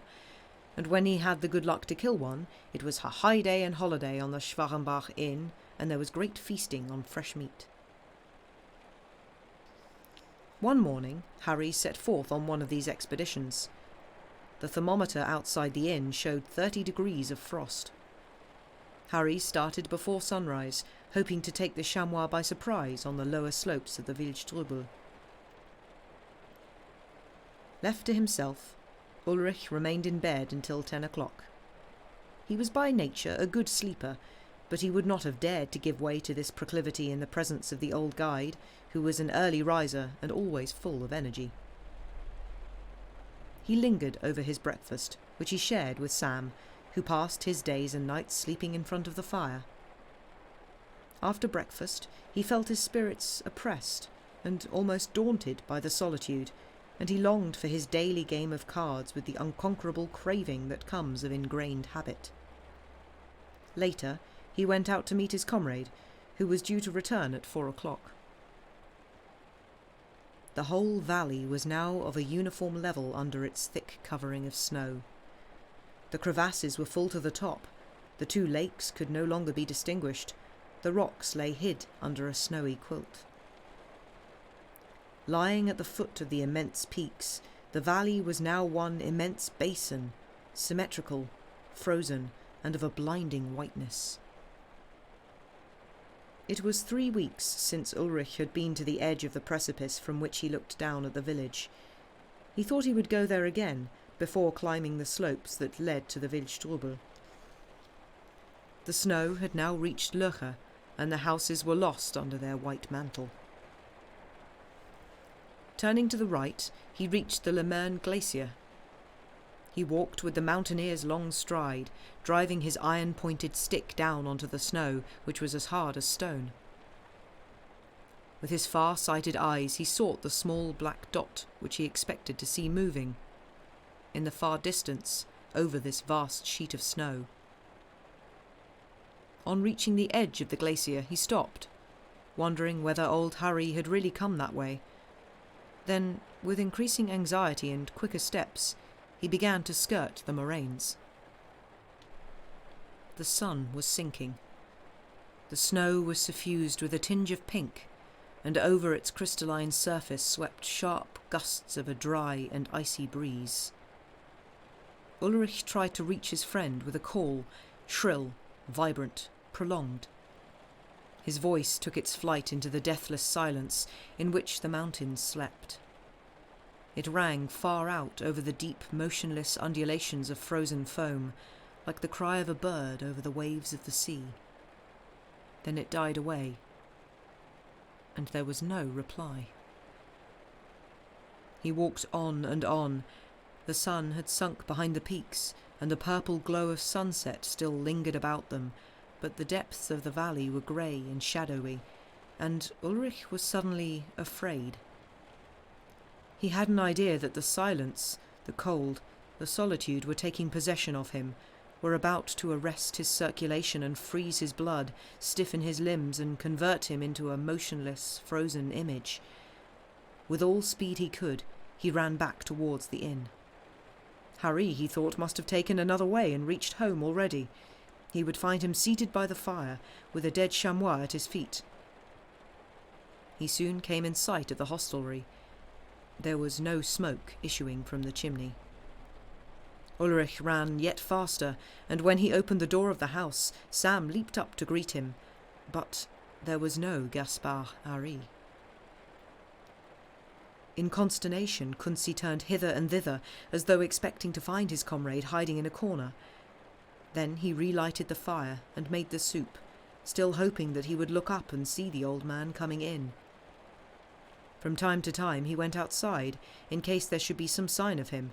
and when he had the good luck to kill one, it was a high day and holiday on the Schwarenbach Inn, and there was great feasting on fresh meat. One morning, Harry set forth on one of these expeditions. The thermometer outside the inn showed 30 degrees of frost. Harry started before sunrise, hoping to take the chamois by surprise on the lower slopes of the Wildstrubel. Left to himself, Ulrich remained in bed until 10 o'clock. He was by nature a good sleeper, but he would not have dared to give way to this proclivity in the presence of the old guide, who was an early riser and always full of energy. He lingered over his breakfast, which he shared with Sam, who passed his days and nights sleeping in front of the fire. After breakfast, he felt his spirits oppressed and almost daunted by the solitude, and he longed for his daily game of cards with the unconquerable craving that comes of ingrained habit. Later, he went out to meet his comrade, who was due to return at 4 o'clock. The whole valley was now of a uniform level under its thick covering of snow. The crevasses were full to the top, the 2 lakes could no longer be distinguished, the rocks lay hid under a snowy quilt. Lying at the foot of the immense peaks, the valley was now one immense basin, symmetrical, frozen, and of a blinding whiteness. It was 3 weeks since Ulrich had been to the edge of the precipice from which he looked down at the village. He thought he would go there again, before climbing the slopes that led to the Wildstrubel. The snow had now reached Löcher, and the houses were lost under their white mantle. Turning to the right, he reached the Le Mern glacier. He walked with the mountaineer's long stride, driving his iron-pointed stick down onto the snow, which was as hard as stone. With his far-sighted eyes he sought the small black dot which he expected to see moving, in the far distance, over this vast sheet of snow. On reaching the edge of the glacier, he stopped, wondering whether old Harry had really come that way. Then, with increasing anxiety and quicker steps, he began to skirt the moraines. The sun was sinking. The snow was suffused with a tinge of pink, and over its crystalline surface swept sharp gusts of a dry and icy breeze. Ulrich tried to reach his friend with a call, shrill, vibrant, prolonged. His voice took its flight into the deathless silence in which the mountains slept. It rang far out over the deep, motionless undulations of frozen foam, like the cry of a bird over the waves of the sea. Then it died away, and there was no reply. He walked on and on. The sun had sunk behind the peaks, and the purple glow of sunset still lingered about them, but the depths of the valley were grey and shadowy, and Ulrich was suddenly afraid. He had an idea that the silence, the cold, the solitude were taking possession of him, were about to arrest his circulation and freeze his blood, stiffen his limbs and convert him into a motionless, frozen image. With all speed he could, he ran back towards the inn. Harry, he thought, must have taken another way and reached home already. He would find him seated by the fire, with a dead chamois at his feet. He soon came in sight of the hostelry. There was no smoke issuing from the chimney. Ulrich ran yet faster, and when he opened the door of the house, Sam leaped up to greet him. But there was no Gaspard Hari. In consternation, Kunsi turned hither and thither, as though expecting to find his comrade hiding in a corner. Then he relighted the fire and made the soup, still hoping that he would look up and see the old man coming in. From time to time he went outside, in case there should be some sign of him.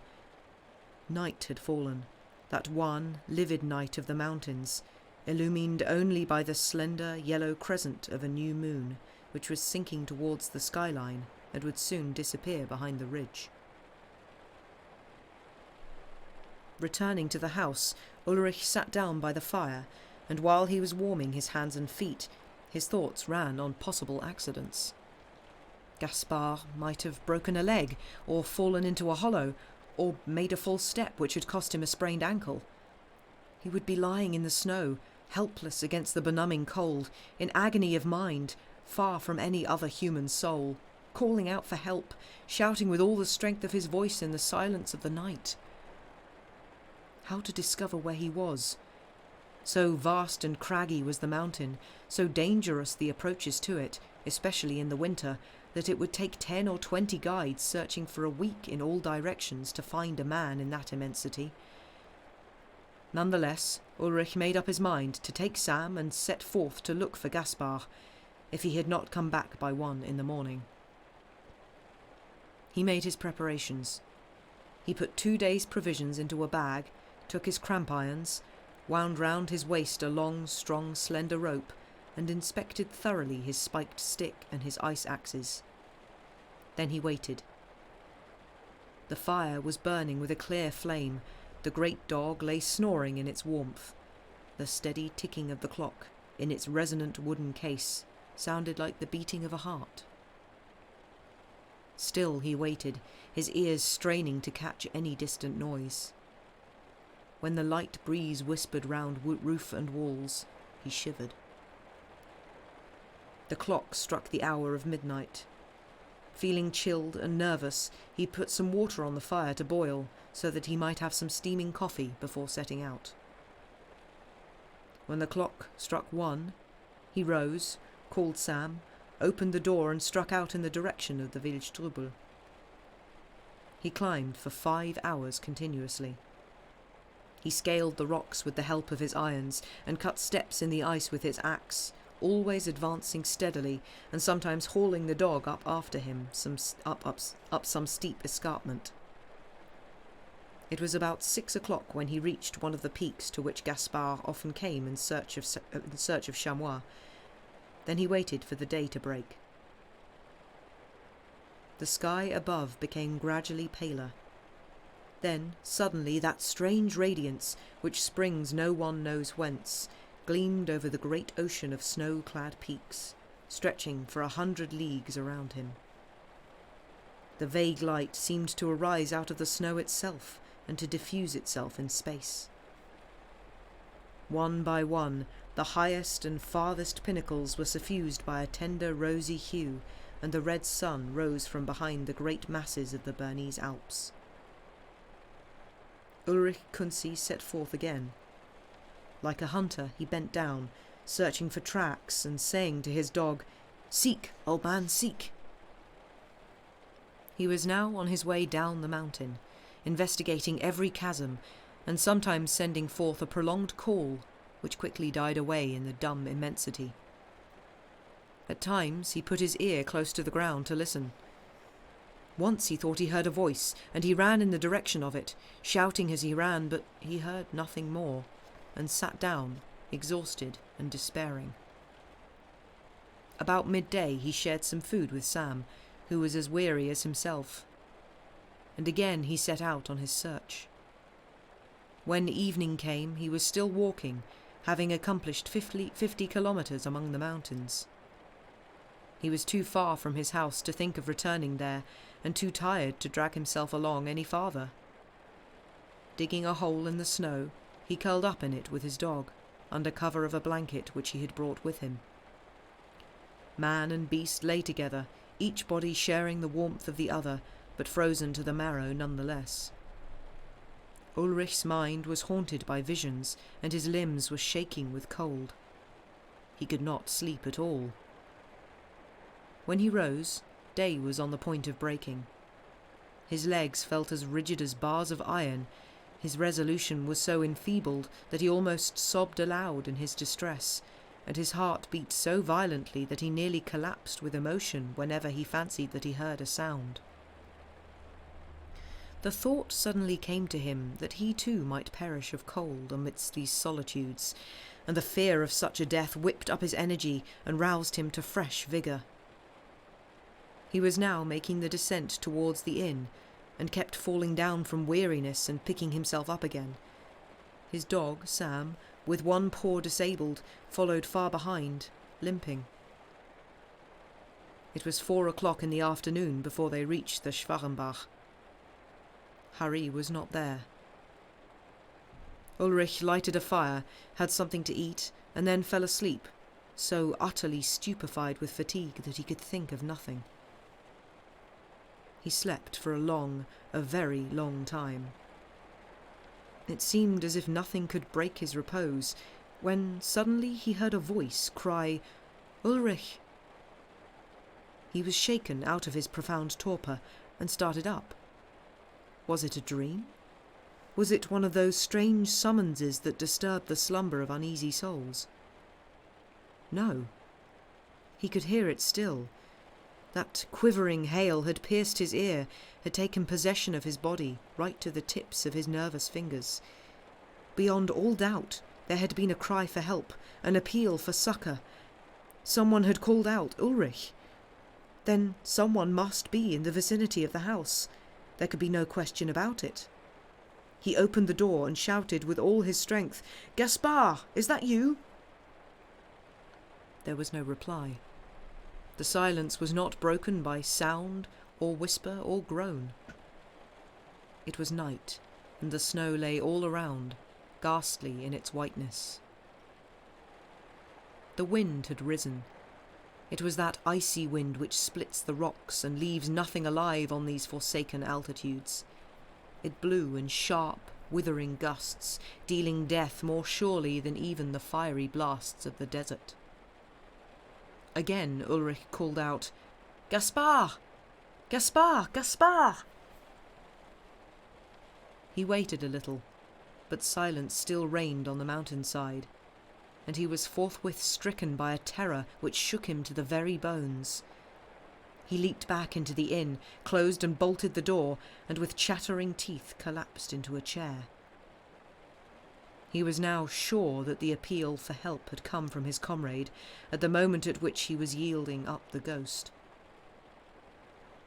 Night had fallen, that one livid night of the mountains, illumined only by the slender yellow crescent of a new moon, which was sinking towards the skyline and would soon disappear behind the ridge. Returning to the house, Ulrich sat down by the fire, and while he was warming his hands and feet, his thoughts ran on possible accidents. Gaspard might have broken a leg, or fallen into a hollow, or made a false step which had cost him a sprained ankle. He would be lying in the snow, helpless against the benumbing cold, in agony of mind, far from any other human soul, calling out for help, shouting with all the strength of his voice in the silence of the night. How to discover where he was? So vast and craggy was the mountain, so dangerous the approaches to it, especially in the winter, that it would take 10 or 20 guides searching for a week in all directions to find a man in that immensity. Nonetheless, Ulrich made up his mind to take Sam and set forth to look for Gaspard, if he had not come back by 1 in the morning. He made his preparations. He put 2 days' provisions into a bag, took his cramp irons, wound round his waist a long, strong, slender rope, and inspected thoroughly his spiked stick and his ice axes. Then he waited. The fire was burning with a clear flame. The great dog lay snoring in its warmth. The steady ticking of the clock, in its resonant wooden case, sounded like the beating of a heart. Still he waited, his ears straining to catch any distant noise. When the light breeze whispered round roof and walls, he shivered. The clock struck the hour of midnight. Feeling chilled and nervous, he put some water on the fire to boil, so that he might have some steaming coffee before setting out. When the clock struck 1, he rose, called Sam, opened the door and struck out in the direction of the Wildstrubel. He climbed for 5 hours continuously. He scaled the rocks with the help of his irons and cut steps in the ice with his axe, always advancing steadily and sometimes hauling the dog up after him up some steep escarpment. It was about 6 o'clock when he reached one of the peaks to which Gaspard often came in search of chamois. Then he waited for the day to break. The sky above became gradually paler. Then, suddenly, that strange radiance, which springs no one knows whence, gleamed over the great ocean of snow-clad peaks, stretching for 100 leagues around him. The vague light seemed to arise out of the snow itself and to diffuse itself in space. One by one, the highest and farthest pinnacles were suffused by a tender rosy hue, and the red sun rose from behind the great masses of the Bernese Alps. Ulrich Kunzi set forth again. Like a hunter, he bent down, searching for tracks and saying to his dog, "Seek, old man, seek!" He was now on his way down the mountain, investigating every chasm, and sometimes sending forth a prolonged call, which quickly died away in the dumb immensity. At times he put his ear close to the ground to listen. Once he thought he heard a voice, and he ran in the direction of it, shouting as he ran, but he heard nothing more, and sat down, exhausted and despairing. About midday he shared some food with Sam, who was as weary as himself, and again he set out on his search. When evening came, he was still walking, having accomplished 50 kilometres among the mountains. He was too far from his house to think of returning there, and too tired to drag himself along any farther. Digging a hole in the snow, he curled up in it with his dog, under cover of a blanket which he had brought with him. Man and beast lay together, each body sharing the warmth of the other, but frozen to the marrow nonetheless. Ulrich's mind was haunted by visions, and his limbs were shaking with cold. He could not sleep at all. When he rose, day was on the point of breaking. His legs felt as rigid as bars of iron. His resolution was so enfeebled that he almost sobbed aloud in his distress, and his heart beat so violently that he nearly collapsed with emotion whenever he fancied that he heard a sound. The thought suddenly came to him that he too might perish of cold amidst these solitudes, and the fear of such a death whipped up his energy and roused him to fresh vigour. He was now making the descent towards the inn, and kept falling down from weariness and picking himself up again. His dog, Sam, with one paw disabled, followed far behind, limping. It was 4 o'clock in the afternoon before they reached the Schwarrenbach. Harry was not there. Ulrich lighted a fire, had something to eat, and then fell asleep, so utterly stupefied with fatigue that he could think of nothing. He slept for a very long time. It seemed as if nothing could break his repose, when suddenly he heard a voice cry, "Ulrich!" He was shaken out of his profound torpor, and started up. Was it a dream? Was it one of those strange summonses that disturb the slumber of uneasy souls? No. He could hear it still. That quivering hail had pierced his ear, had taken possession of his body, right to the tips of his nervous fingers. Beyond all doubt, there had been a cry for help, an appeal for succour. Someone had called out, "Ulrich!" Then someone must be in the vicinity of the house. There could be no question about it. He opened the door and shouted with all his strength, "Gaspard, is that you?" There was no reply. The silence was not broken by sound or whisper or groan. It was night, and the snow lay all around, ghastly in its whiteness. The wind had risen. It was that icy wind which splits the rocks and leaves nothing alive on these forsaken altitudes. It blew in sharp, withering gusts, dealing death more surely than even the fiery blasts of the desert. Again Ulrich called out, "Gaspard! Gaspard! Gaspard!" He waited a little, but silence still reigned on the mountainside, and he was forthwith stricken by a terror which shook him to the very bones. He leaped back into the inn, closed and bolted the door, and with chattering teeth collapsed into a chair. He was now sure that the appeal for help had come from his comrade at the moment at which he was yielding up the ghost.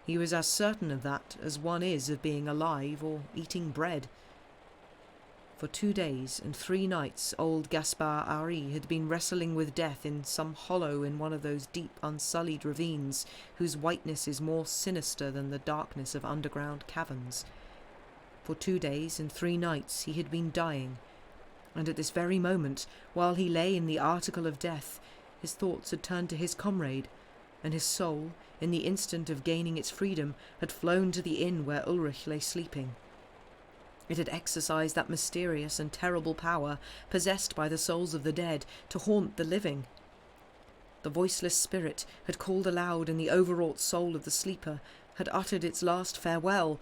He was as certain of that as one is of being alive or eating bread. For 2 days and 3 nights old Gaspard Hari had been wrestling with death in some hollow in one of those deep, unsullied ravines whose whiteness is more sinister than the darkness of underground caverns. For 2 days and 3 nights he had been dying, and at this very moment, while he lay in the article of death, his thoughts had turned to his comrade, and his soul, in the instant of gaining its freedom, had flown to the inn where Ulrich lay sleeping. It had exercised that mysterious and terrible power possessed by the souls of the dead to haunt the living. The voiceless spirit had called aloud, and the overwrought soul of the sleeper had uttered its last farewell,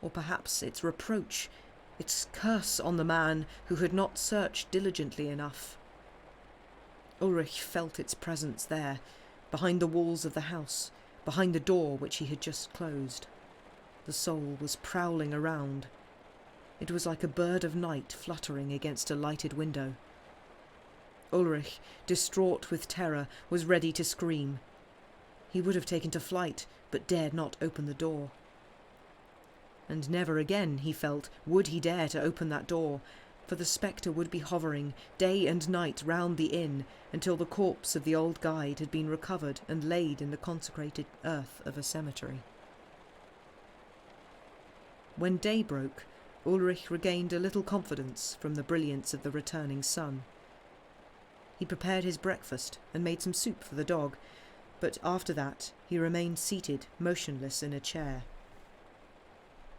or perhaps its reproach, its curse on the man who had not searched diligently enough. Ulrich felt its presence there, behind the walls of the house, behind the door which he had just closed. The soul was prowling around. It was like a bird of night fluttering against a lighted window. Ulrich, distraught with terror, was ready to scream. He would have taken to flight, but dared not open the door. And never again, he felt, would he dare to open that door, for the spectre would be hovering day and night round the inn until the corpse of the old guide had been recovered and laid in the consecrated earth of a cemetery. When day broke, Ulrich regained a little confidence from the brilliance of the returning sun. He prepared his breakfast and made some soup for the dog, but after that he remained seated, motionless in a chair.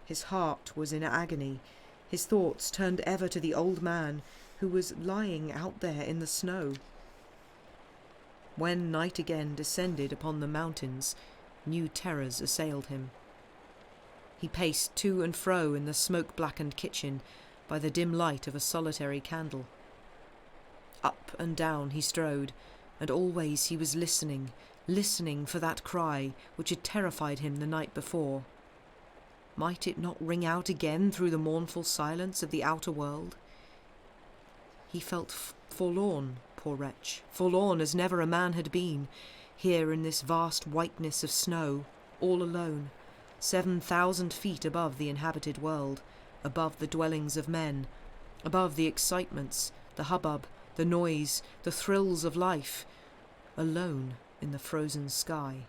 His heart was in agony, his thoughts turned ever to the old man who was lying out there in the snow. When night again descended upon the mountains, new terrors assailed him. He paced to and fro in the smoke-blackened kitchen by the dim light of a solitary candle. Up and down he strode, and always he was listening for that cry which had terrified him the night before. Might it not ring out again through the mournful silence of the outer world? He felt forlorn, poor wretch, forlorn as never a man had been, here in this vast whiteness of snow, all alone, 7,000 feet above the inhabited world, above the dwellings of men, above the excitements, the hubbub, the noise, the thrills of life, alone in the frozen sky.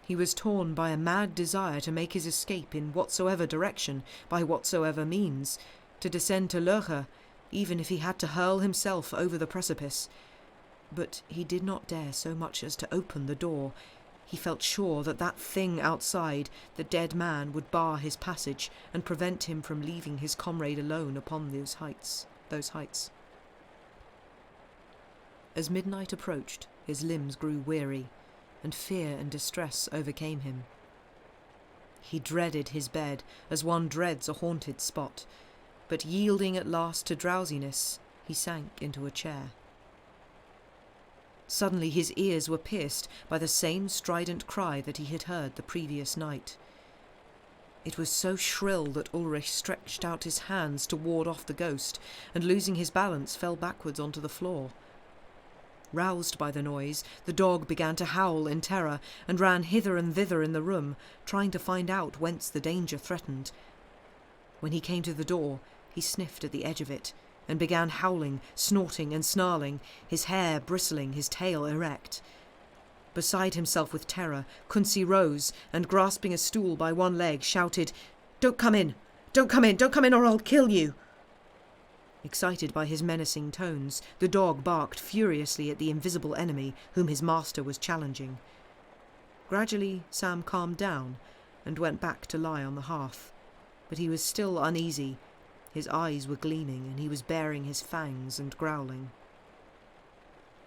He was torn by a mad desire to make his escape in whatsoever direction, by whatsoever means, to descend to Lurcher, even if he had to hurl himself over the precipice. But he did not dare so much as to open the door. He felt sure that that thing outside, the dead man, would bar his passage and prevent him from leaving his comrade alone upon those heights. As midnight approached, his limbs grew weary, and fear and distress overcame him. He dreaded his bed as one dreads a haunted spot, but yielding at last to drowsiness, he sank into a chair. Suddenly his ears were pierced by the same strident cry that he had heard the previous night. It was so shrill that Ulrich stretched out his hands to ward off the ghost, and losing his balance fell backwards onto the floor. Roused by the noise, the dog began to howl in terror and ran hither and thither in the room, trying to find out whence the danger threatened. When he came to the door, he sniffed at the edge of it, and began howling, snorting and snarling, his hair bristling, his tail erect. Beside himself with terror, Kunsi rose, and grasping a stool by one leg, shouted, "Don't come in! Don't come in! Don't come in, or I'll kill you!" Excited by his menacing tones, the dog barked furiously at the invisible enemy whom his master was challenging. Gradually, Sam calmed down and went back to lie on the hearth, but he was still uneasy. His eyes were gleaming, and he was baring his fangs and growling.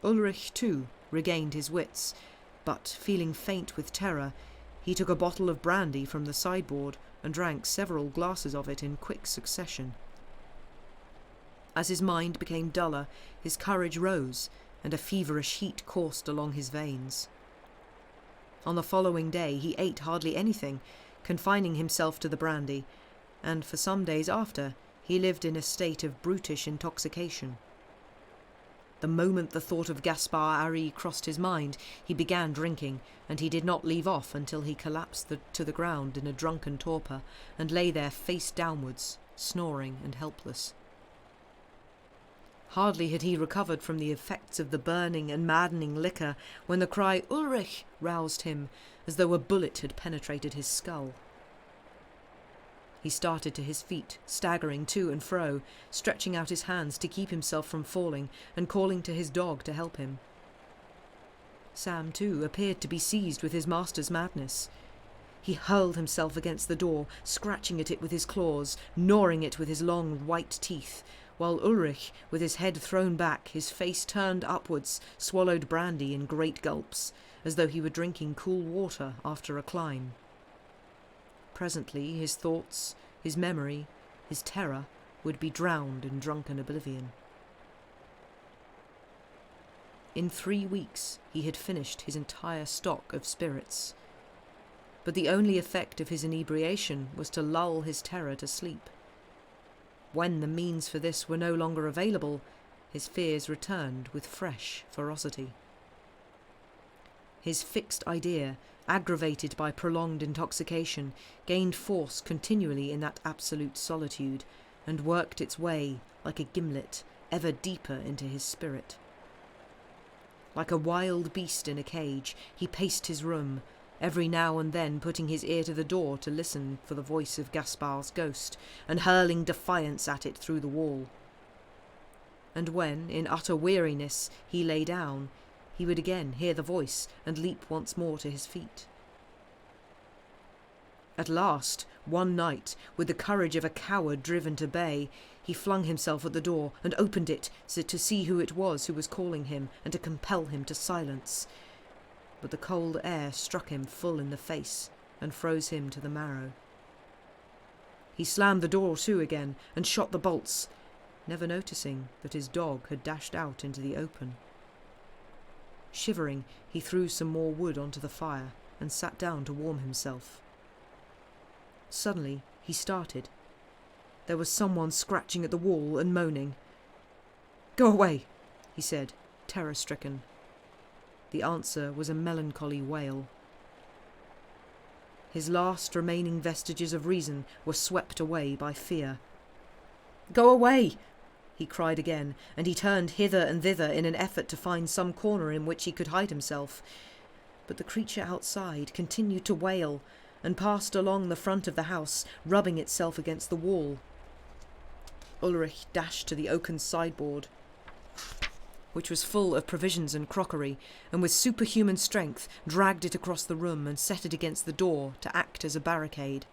Ulrich, too, regained his wits, but, feeling faint with terror, he took a bottle of brandy from the sideboard and drank several glasses of it in quick succession. As his mind became duller, his courage rose, and a feverish heat coursed along his veins. On the following day he ate hardly anything, confining himself to the brandy, and for some days after he lived in a state of brutish intoxication. The moment the thought of Gaspard Hari crossed his mind, he began drinking, and he did not leave off until he collapsed to the ground in a drunken torpor, and lay there face downwards, snoring and helpless. Hardly had he recovered from the effects of the burning and maddening liquor when the cry "Ulrich" roused him, as though a bullet had penetrated his skull. He started to his feet, staggering to and fro, stretching out his hands to keep himself from falling, and calling to his dog to help him. Sam, too, appeared to be seized with his master's madness. He hurled himself against the door, scratching at it with his claws, gnawing it with his long white teeth, while Ulrich, with his head thrown back, his face turned upwards, swallowed brandy in great gulps, as though he were drinking cool water after a climb. Presently his thoughts, his memory, his terror would be drowned in drunken oblivion. In 3 weeks he had finished his entire stock of spirits, but the only effect of his inebriation was to lull his terror to sleep. When the means for this were no longer available, his fears returned with fresh ferocity. His fixed idea, aggravated by prolonged intoxication, gained force continually in that absolute solitude, and worked its way, like a gimlet, ever deeper into his spirit. Like a wild beast in a cage, he paced his room, every now and then putting his ear to the door to listen for the voice of Gaspard's ghost, and hurling defiance at it through the wall. And when, in utter weariness, he lay down, he would again hear the voice and leap once more to his feet. At last, one night, with the courage of a coward driven to bay, he flung himself at the door and opened it to see who it was who was calling him and to compel him to silence. But the cold air struck him full in the face and froze him to the marrow. He slammed the door to again and shot the bolts, never noticing that his dog had dashed out into the open. Shivering, he threw some more wood onto the fire and sat down to warm himself. Suddenly, he started. There was someone scratching at the wall and moaning. "Go away," he said, terror-stricken. The answer was a melancholy wail. His last remaining vestiges of reason were swept away by fear. "Go away!" he cried again, and he turned hither and thither in an effort to find some corner in which he could hide himself. But the creature outside continued to wail, and passed along the front of the house, rubbing itself against the wall. Ulrich dashed to the oaken sideboard, which was full of provisions and crockery, and with superhuman strength dragged it across the room and set it against the door to act as a barricade.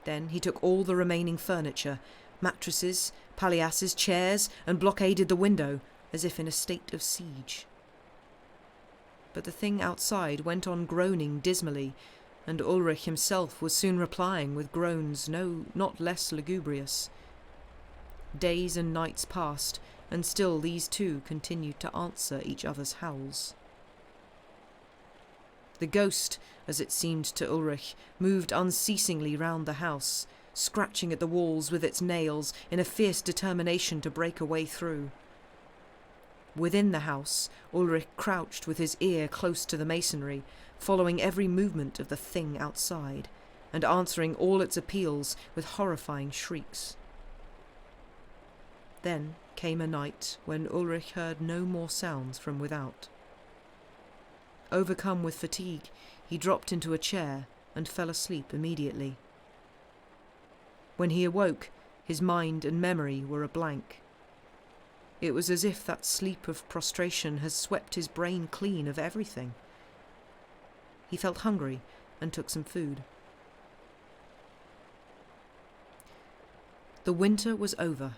Then he took all the remaining furniture, mattresses, palliasses, chairs, and blockaded the window, as if in a state of siege. But the thing outside went on groaning dismally, and Ulrich himself was soon replying with groans not less lugubrious. Days and nights passed, and still these two continued to answer each other's howls. The ghost, as it seemed to Ulrich, moved unceasingly round the house, scratching at the walls with its nails in a fierce determination to break a way through. Within the house, Ulrich crouched with his ear close to the masonry, following every movement of the thing outside, and answering all its appeals with horrifying shrieks. Then came a night when Ulrich heard no more sounds from without. Overcome with fatigue, he dropped into a chair and fell asleep immediately. When he awoke, his mind and memory were a blank. It was as if that sleep of prostration had swept his brain clean of everything. He felt hungry and took some food. The winter was over.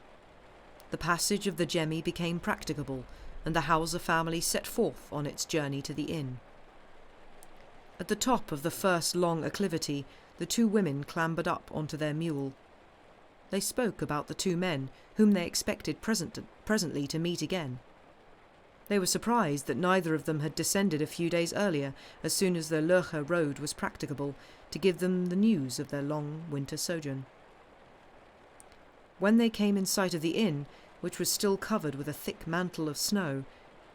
The passage of the Gemmi became practicable, and the Hauser family set forth on its journey to the inn. At the top of the first long acclivity, the two women clambered up onto their mule. They spoke about the two men, whom they expected presently to meet again. They were surprised that neither of them had descended a few days earlier, as soon as the Lurcher road was practicable, to give them the news of their long winter sojourn. When they came in sight of the inn, which was still covered with a thick mantle of snow,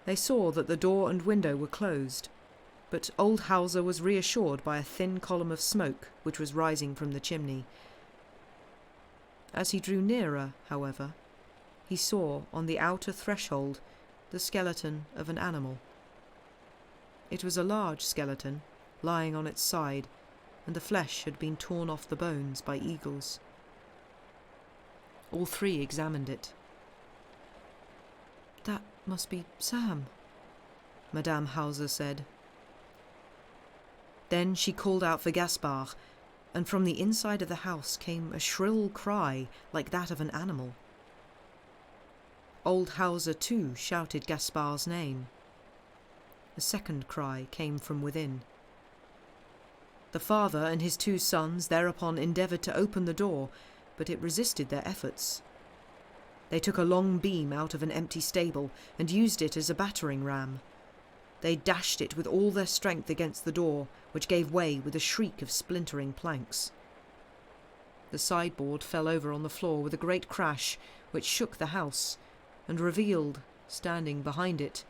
they saw that the door and window were closed, but old Hauser was reassured by a thin column of smoke which was rising from the chimney. As he drew nearer, however, he saw on the outer threshold the skeleton of an animal. It was a large skeleton, lying on its side, and the flesh had been torn off the bones by eagles. All three examined it. "That must be Sam," Madame Hauser said. Then she called out for Gaspard, and from the inside of the house came a shrill cry like that of an animal. Old Hauser too shouted Gaspard's name. A second cry came from within. The father and his two sons thereupon endeavoured to open the door, but it resisted their efforts. They took a long beam out of an empty stable and used it as a battering ram. They dashed it with all their strength against the door, which gave way with a shriek of splintering planks. The sideboard fell over on the floor with a great crash, which shook the house, and revealed, standing behind it,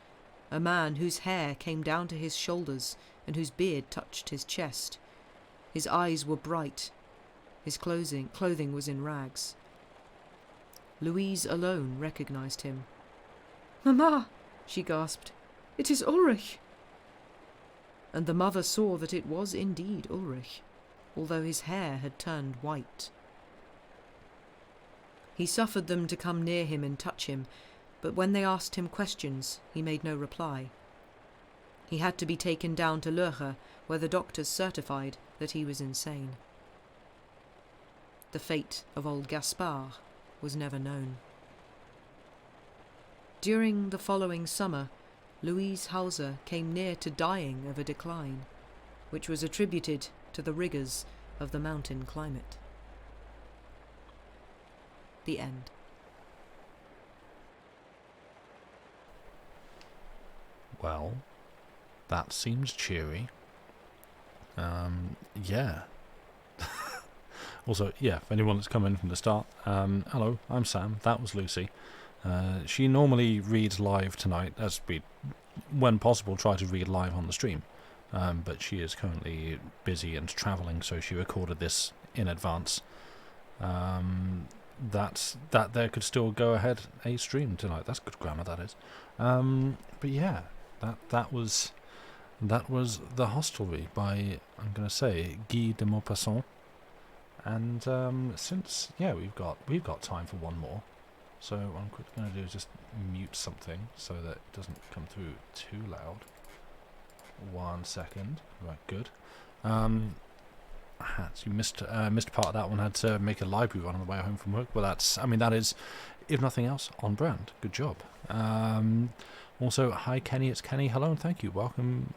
a man whose hair came down to his shoulders and whose beard touched his chest. His eyes were bright. His clothing was in rags. Louise alone recognised him. "Mamma," she gasped, "it is Ulrich." And the mother saw that it was indeed Ulrich, although his hair had turned white. He suffered them to come near him and touch him, but when they asked him questions, he made no reply. He had to be taken down to Leuchars, where the doctors certified that he was insane. The fate of old Gaspard was never known. During the following summer, Louise Hauser came near to dying of a decline, which was attributed to the rigours of the mountain climate. The end. Well, that seems cheery. Yeah. Also, yeah, if anyone that's come in from the start, hello, I'm Sam, that was Lucy. She normally reads live tonight, as we, when possible, try to read live on the stream. But she is currently busy and travelling, so she recorded this in advance. That there could still go ahead a stream tonight. That's good grammar, that is. But yeah, that was The Hostelry by, I'm going to say, Guy de Maupassant. And since we've got time for one more, so what I'm quickly going to do is just mute something so that it doesn't come through too loud. 1 second. Right, good. You missed part of that one. Had to make a library run on the way home from work. Well, that is, if nothing else, on brand. Good job. Also, hi Kenny, it's Kenny. Hello and thank you. Welcome.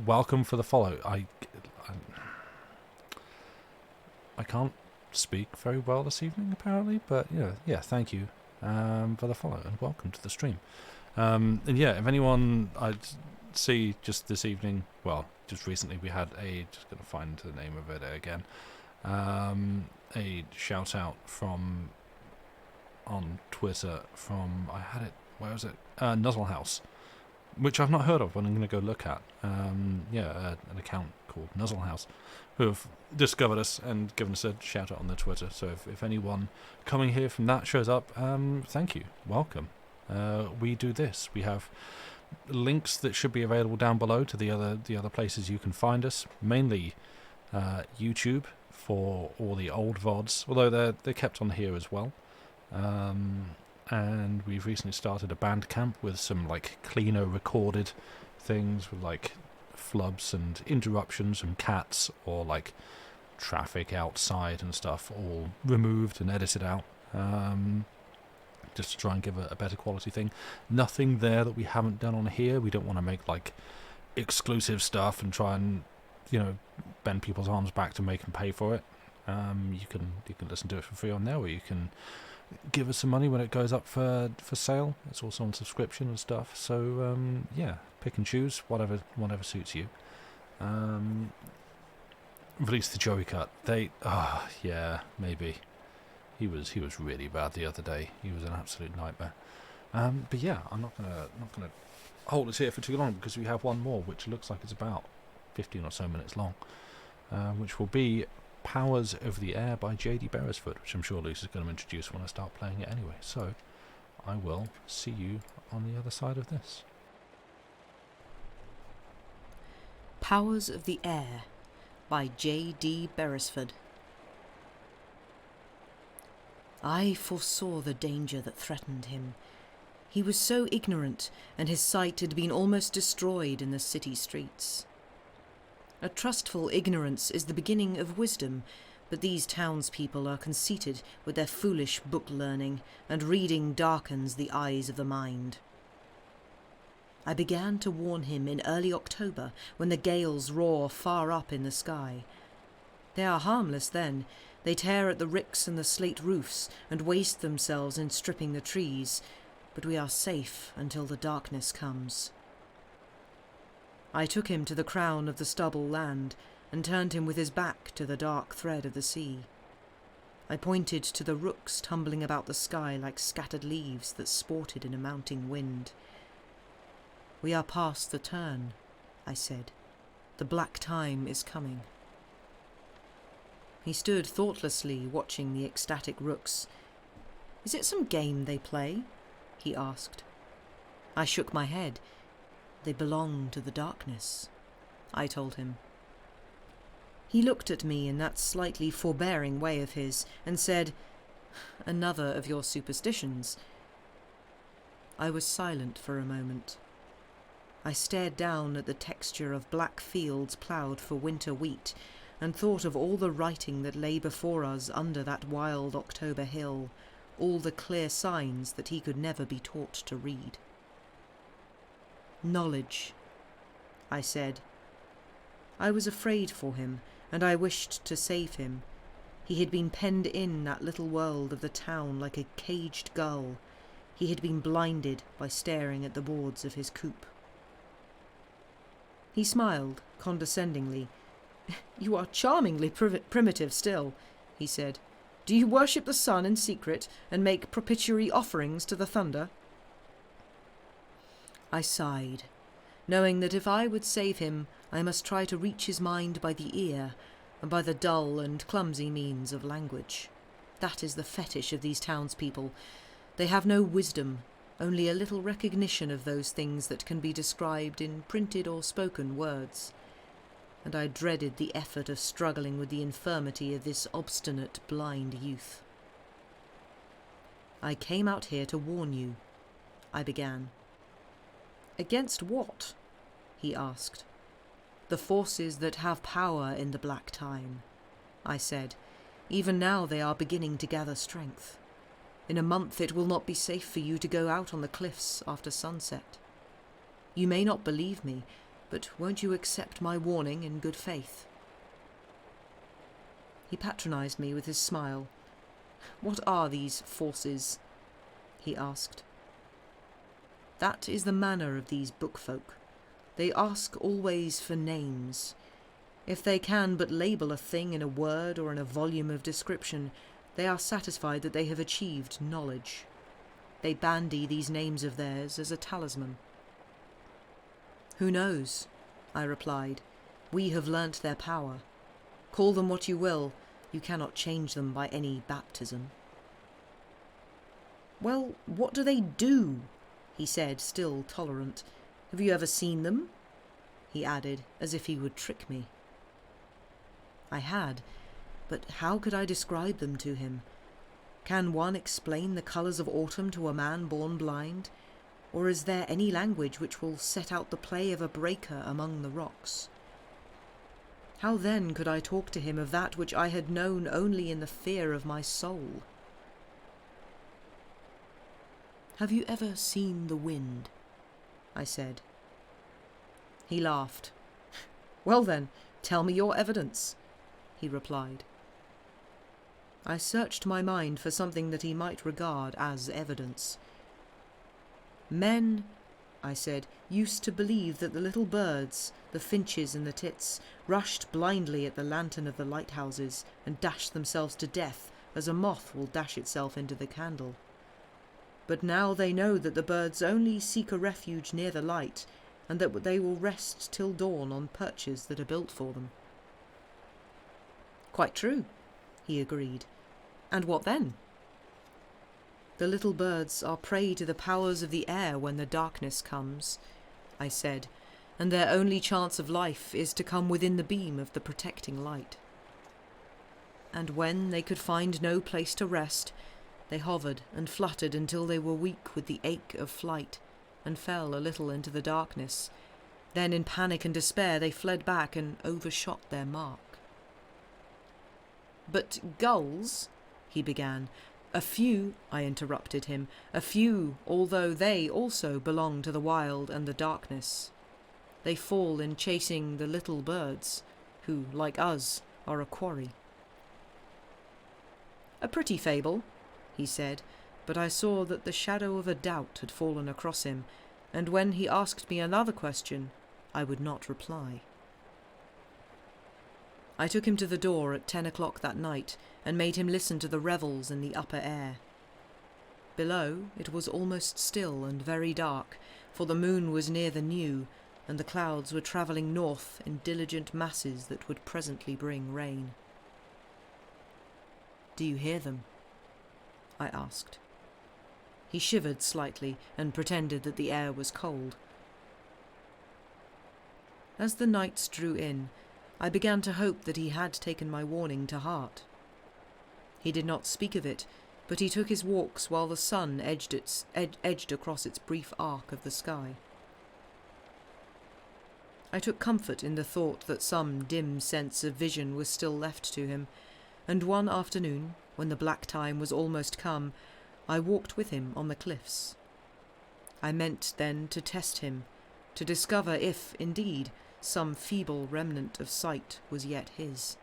Welcome for the follow. I can't speak very well this evening, apparently, but yeah, thank you for the follow and welcome to the stream. And yeah, if anyone I'd see just this evening, well, just recently we had just going to find the name of it again, a shout out from on Twitter from, where was it? Nuzzle House, which I've not heard of, but I'm going to go look at. An account called Nuzzle House, who have discovered us and given us a shout out on their Twitter. So if anyone coming here from that shows up, thank you, welcome. We do this. We have links that should be available down below to the other places you can find us. Mainly YouTube for all the old VODs, although they're kept on here as well. And we've recently started a Bandcamp with some like cleaner recorded things with like flubs and interruptions and cats or like traffic outside and stuff all removed and edited out, just to try and give a better quality thing. Nothing there that we haven't done on here. We don't want to make like exclusive stuff and try and bend people's arms back to make them pay for it. You can listen to it for free on there, or you can give us some money when it goes up for sale. It's also on subscription and stuff. So yeah, pick and choose whatever suits you. Release the Joey cut. Maybe he was really bad the other day. He was an absolute nightmare. But yeah, I'm not gonna hold us here for too long because we have one more, which looks like it's about 15 or so minutes long, which will be Powers of the Air by J.D. Beresford, which I'm sure Lucy's going to introduce when I start playing it anyway. So I will see you on the other side of this. Powers of the Air by J.D. Beresford. I foresaw the danger that threatened him. He was so ignorant, and his sight had been almost destroyed in the city streets. A trustful ignorance is the beginning of wisdom, but these townspeople are conceited with their foolish book-learning, and reading darkens the eyes of the mind. I began to warn him in early October, when the gales roar far up in the sky. They are harmless then. They tear at the ricks and the slate roofs, and waste themselves in stripping the trees, but we are safe until the darkness comes. I took him to the crown of the stubble land, and turned him with his back to the dark thread of the sea. I pointed to the rooks tumbling about the sky like scattered leaves that sported in a mounting wind. "We are past the turn," I said. "The black time is coming." He stood thoughtlessly watching the ecstatic rooks. "Is it some game they play?" he asked. I shook my head. "They belong to the darkness," I told him. He looked at me in that slightly forbearing way of his, and said, "Another of your superstitions." I was silent for a moment. I stared down at the texture of black fields ploughed for winter wheat, and thought of all the writing that lay before us under that wild October hill, all the clear signs that he could never be taught to read. "Knowledge," I said. I was afraid for him, and I wished to save him. He had been penned in that little world of the town like a caged gull. He had been blinded by staring at the boards of his coop. He smiled condescendingly. "You are charmingly primitive still," he said. "Do you worship the sun in secret and make propitiatory offerings to the thunder?" I sighed, knowing that if I would save him, I must try to reach his mind by the ear, and by the dull and clumsy means of language. That is the fetish of these townspeople. They have no wisdom, only a little recognition of those things that can be described in printed or spoken words. And I dreaded the effort of struggling with the infirmity of this obstinate, blind youth. "I came out here to warn you," I began. "Against what?" he asked. "The forces that have power in the black time," I said. "Even now they are beginning to gather strength. In a month it will not be safe for you to go out on the cliffs after sunset. You may not believe me, but won't you accept my warning in good faith?" He patronized me with his smile. "What are these forces?" he asked. "That is the manner of these book-folk. They ask always for names. If they can but label a thing in a word or in a volume of description, they are satisfied that they have achieved knowledge. They bandy these names of theirs as a talisman." "Who knows?" I replied. "We have learnt their power. Call them what you will, you cannot change them by any baptism." "Well, what do they do?" he said, still tolerant. "Have you ever seen them?" he added, as if he would trick me. I had, but how could I describe them to him? Can one explain the colours of autumn to a man born blind? Or is there any language which will set out the play of a breaker among the rocks? How then could I talk to him of that which I had known only in the fear of my soul? "Have you ever seen the wind?" I said. He laughed. "Well then, tell me your evidence," he replied. I searched my mind for something that he might regard as evidence. "Men," I said, "used to believe that the little birds, the finches and the tits, rushed blindly at the lantern of the lighthouses and dashed themselves to death as a moth will dash itself into the candle. But now they know that the birds only seek a refuge near the light, and that they will rest till dawn on perches that are built for them." Quite true, he agreed. And what then? The little birds are prey to the powers of the air when the darkness comes, I said, and their only chance of life is to come within the beam of the protecting light. And when they could find no place to rest, they hovered and fluttered until they were weak with the ache of flight, and fell a little into the darkness. Then in panic and despair they fled back and overshot their mark. But gulls, he began. A few, I interrupted him, a few, although they also belong to the wild and the darkness. They fall in chasing the little birds, who, like us, are a quarry. A pretty fable, he said, but I saw that the shadow of a doubt had fallen across him, and when he asked me another question, I would not reply. I took him to the door at 10 o'clock that night and made him listen to the revels in the upper air. Below it was almost still and very dark, for the moon was near the new, and the clouds were travelling north in diligent masses that would presently bring rain. "Do you hear them?" I asked. He shivered slightly and pretended that the air was cold. As the nights drew in, I began to hope that he had taken my warning to heart. He did not speak of it, but he took his walks while the sun edged across its brief arc of the sky. I took comfort in the thought that some dim sense of vision was still left to him, and one afternoon, when the black time was almost come, I walked with him on the cliffs. I meant then to test him, to discover if, indeed, some feeble remnant of sight was yet his.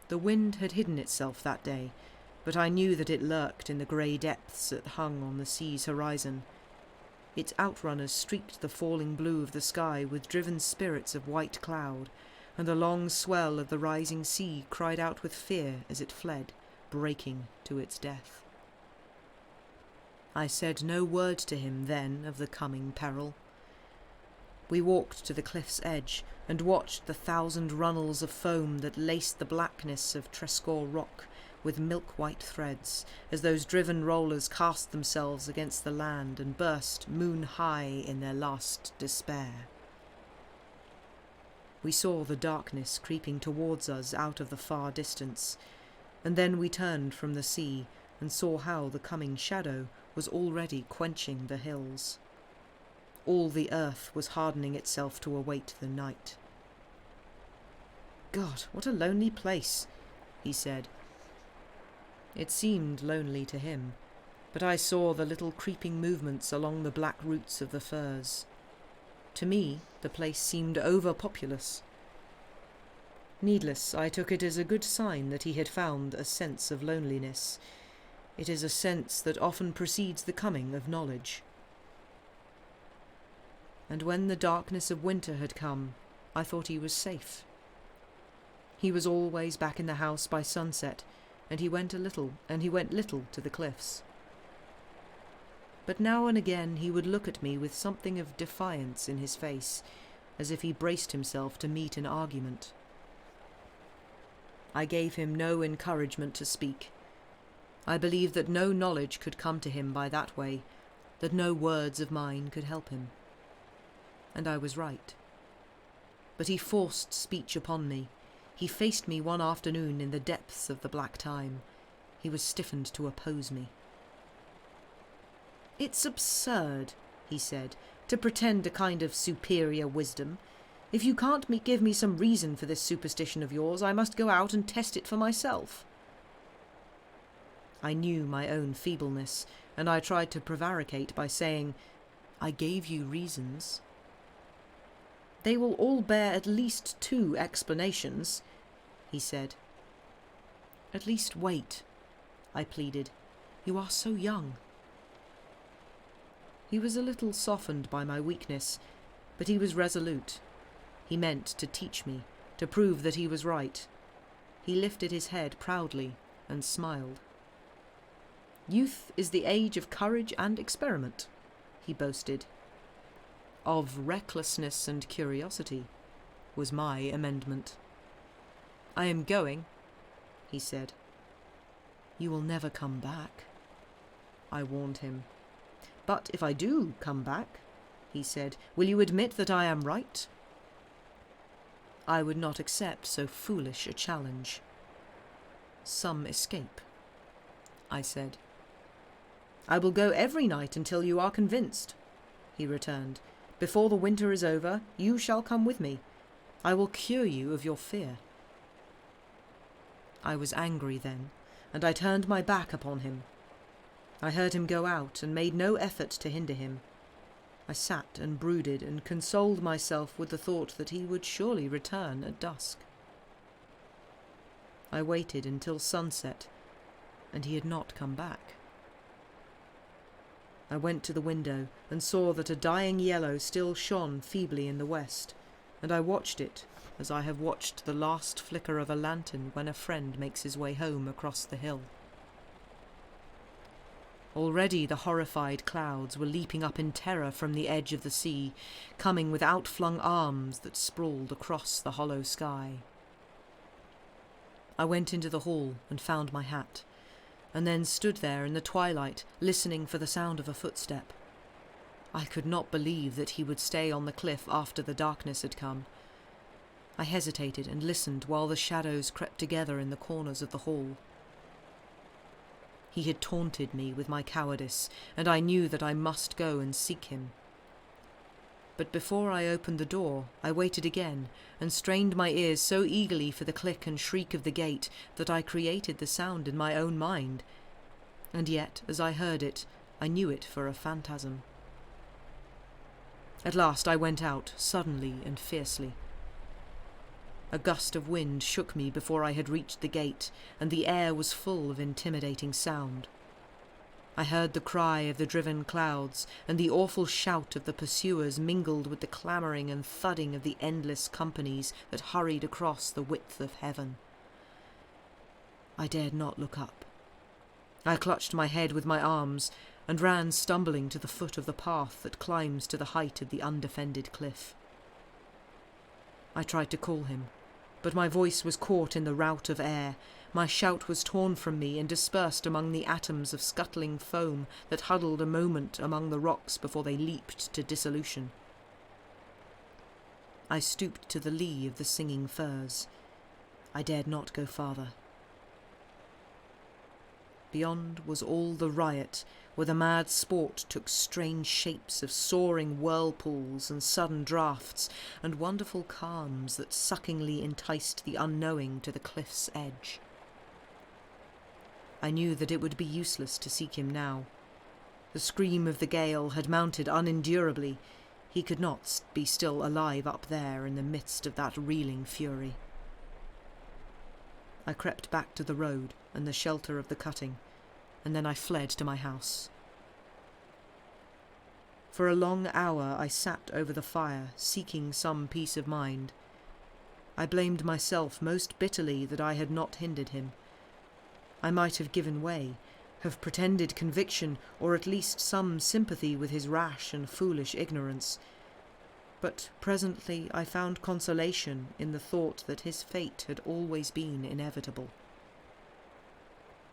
The wind had hidden itself that day, but I knew that it lurked in the grey depths that hung on the sea's horizon. Its outrunners streaked the falling blue of the sky with driven spirits of white cloud, and the long swell of the rising sea cried out with fear as it fled, breaking to its death. I said no word to him then of the coming peril. We walked to the cliff's edge and watched the 1,000 runnels of foam that laced the blackness of Trescore rock with milk-white threads, as those driven rollers cast themselves against the land and burst moon-high in their last despair. We saw the darkness creeping towards us out of the far distance, and then we turned from the sea and saw how the coming shadow was already quenching the hills. All the earth was hardening itself to await the night. "God, what a lonely place," he said. It seemed lonely to him, but I saw the little creeping movements along the black roots of the firs. To me, the place seemed overpopulous. Needless, I took it as a good sign that he had found a sense of loneliness. It is a sense that often precedes the coming of knowledge. And when the darkness of winter had come, I thought he was safe. He was always back in the house by sunset, and he went little to the cliffs. But now and again he would look at me with something of defiance in his face, as if he braced himself to meet an argument. I gave him no encouragement to speak. I believed that no knowledge could come to him by that way, that no words of mine could help him. And I was right. But he forced speech upon me. He faced me one afternoon in the depths of the black time. He was stiffened to oppose me. "It's absurd," he said, "to pretend a kind of superior wisdom. If you can't give me some reason for this superstition of yours, I must go out and test it for myself." I knew my own feebleness, and I tried to prevaricate by saying, "I gave you reasons." "They will all bear at least 2 explanations," he said. "At least wait," I pleaded. "You are so young." He was a little softened by my weakness, but he was resolute. He meant to teach me, to prove that he was right. He lifted his head proudly and smiled. "Youth is the age of courage and experiment," he boasted. "Of recklessness and curiosity," was my amendment. "I am going," he said. "You will never come back," I warned him. "But if I do come back," he said, "will you admit that I am right?" I would not accept so foolish a challenge. "Some escape," I said. "I will go every night until you are convinced," he returned. "Before the winter is over, you shall come with me. I will cure you of your fear." I was angry then, and I turned my back upon him. I heard him go out and made no effort to hinder him. I sat and brooded and consoled myself with the thought that he would surely return at dusk. I waited until sunset, and he had not come back. I went to the window and saw that a dying yellow still shone feebly in the west, and I watched it as I have watched the last flicker of a lantern when a friend makes his way home across the hill. Already the horrified clouds were leaping up in terror from the edge of the sea, coming with outflung arms that sprawled across the hollow sky. I went into the hall and found my hat, and then stood there in the twilight, listening for the sound of a footstep. I could not believe that he would stay on the cliff after the darkness had come. I hesitated and listened while the shadows crept together in the corners of the hall. He had taunted me with my cowardice, and I knew that I must go and seek him. But before I opened the door, I waited again, and strained my ears so eagerly for the click and shriek of the gate that I created the sound in my own mind. And yet, as I heard it, I knew it for a phantasm. At last I went out, suddenly and fiercely. A gust of wind shook me before I had reached the gate, and the air was full of intimidating sound. I heard the cry of the driven clouds, and the awful shout of the pursuers mingled with the clamouring and thudding of the endless companies that hurried across the width of heaven. I dared not look up. I clutched my head with my arms, and ran stumbling to the foot of the path that climbs to the height of the undefended cliff. I tried to call him, but my voice was caught in the rout of air. My shout was torn from me and dispersed among the atoms of scuttling foam that huddled a moment among the rocks before they leaped to dissolution. I stooped to the lee of the singing firs. I dared not go farther. Beyond was all the riot, where the mad sport took strange shapes of soaring whirlpools and sudden draughts, and wonderful calms that suckingly enticed the unknowing to the cliff's edge. I knew that it would be useless to seek him now. The scream of the gale had mounted unendurably. He could not be still alive up there in the midst of that reeling fury. I crept back to the road and the shelter of the cutting, and then I fled to my house. For a long hour I sat over the fire, seeking some peace of mind. I blamed myself most bitterly that I had not hindered him. I might have given way, have pretended conviction, or at least some sympathy with his rash and foolish ignorance. But presently I found consolation in the thought that his fate had always been inevitable.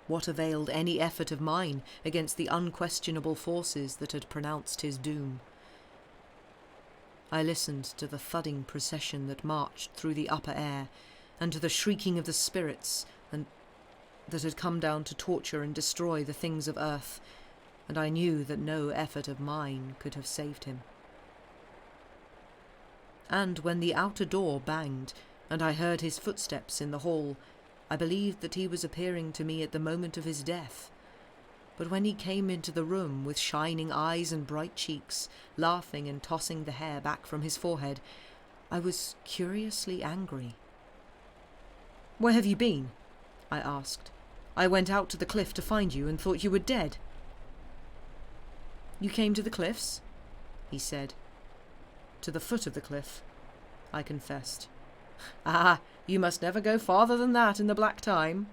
What availed any effort of mine against the unquestionable forces that had pronounced his doom? I listened to the thudding procession that marched through the upper air, and to the shrieking of the spirits that had come down to torture and destroy the things of earth, and I knew that no effort of mine could have saved him. And when the outer door banged, and I heard his footsteps in the hall, I believed that he was appearing to me at the moment of his death. But when he came into the room with shining eyes and bright cheeks, laughing and tossing the hair back from his forehead, I was curiously angry. "Where have you been?" I asked. "I went out to the cliff to find you and thought you were dead." "You came to the cliffs?" he said. "To the foot of the cliff," I confessed. "Ah, you must never go farther than that in the black time,"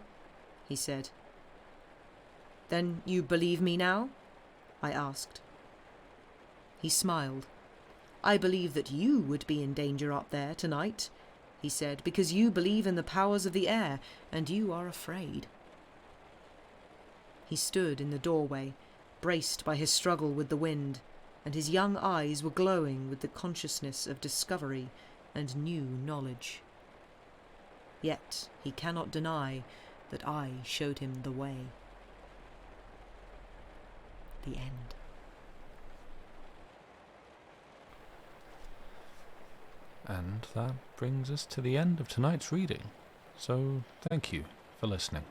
he said. "Then you believe me now?" I asked. He smiled. "I believe that you would be in danger up there tonight. he said, because you believe in the powers of the air, and you are afraid. He stood in the doorway, braced by his struggle with the wind, and his young eyes were glowing with the consciousness of discovery and new knowledge. Yet he cannot deny that I showed him the way. The end. And that brings us to the end of tonight's reading. So thank you for listening.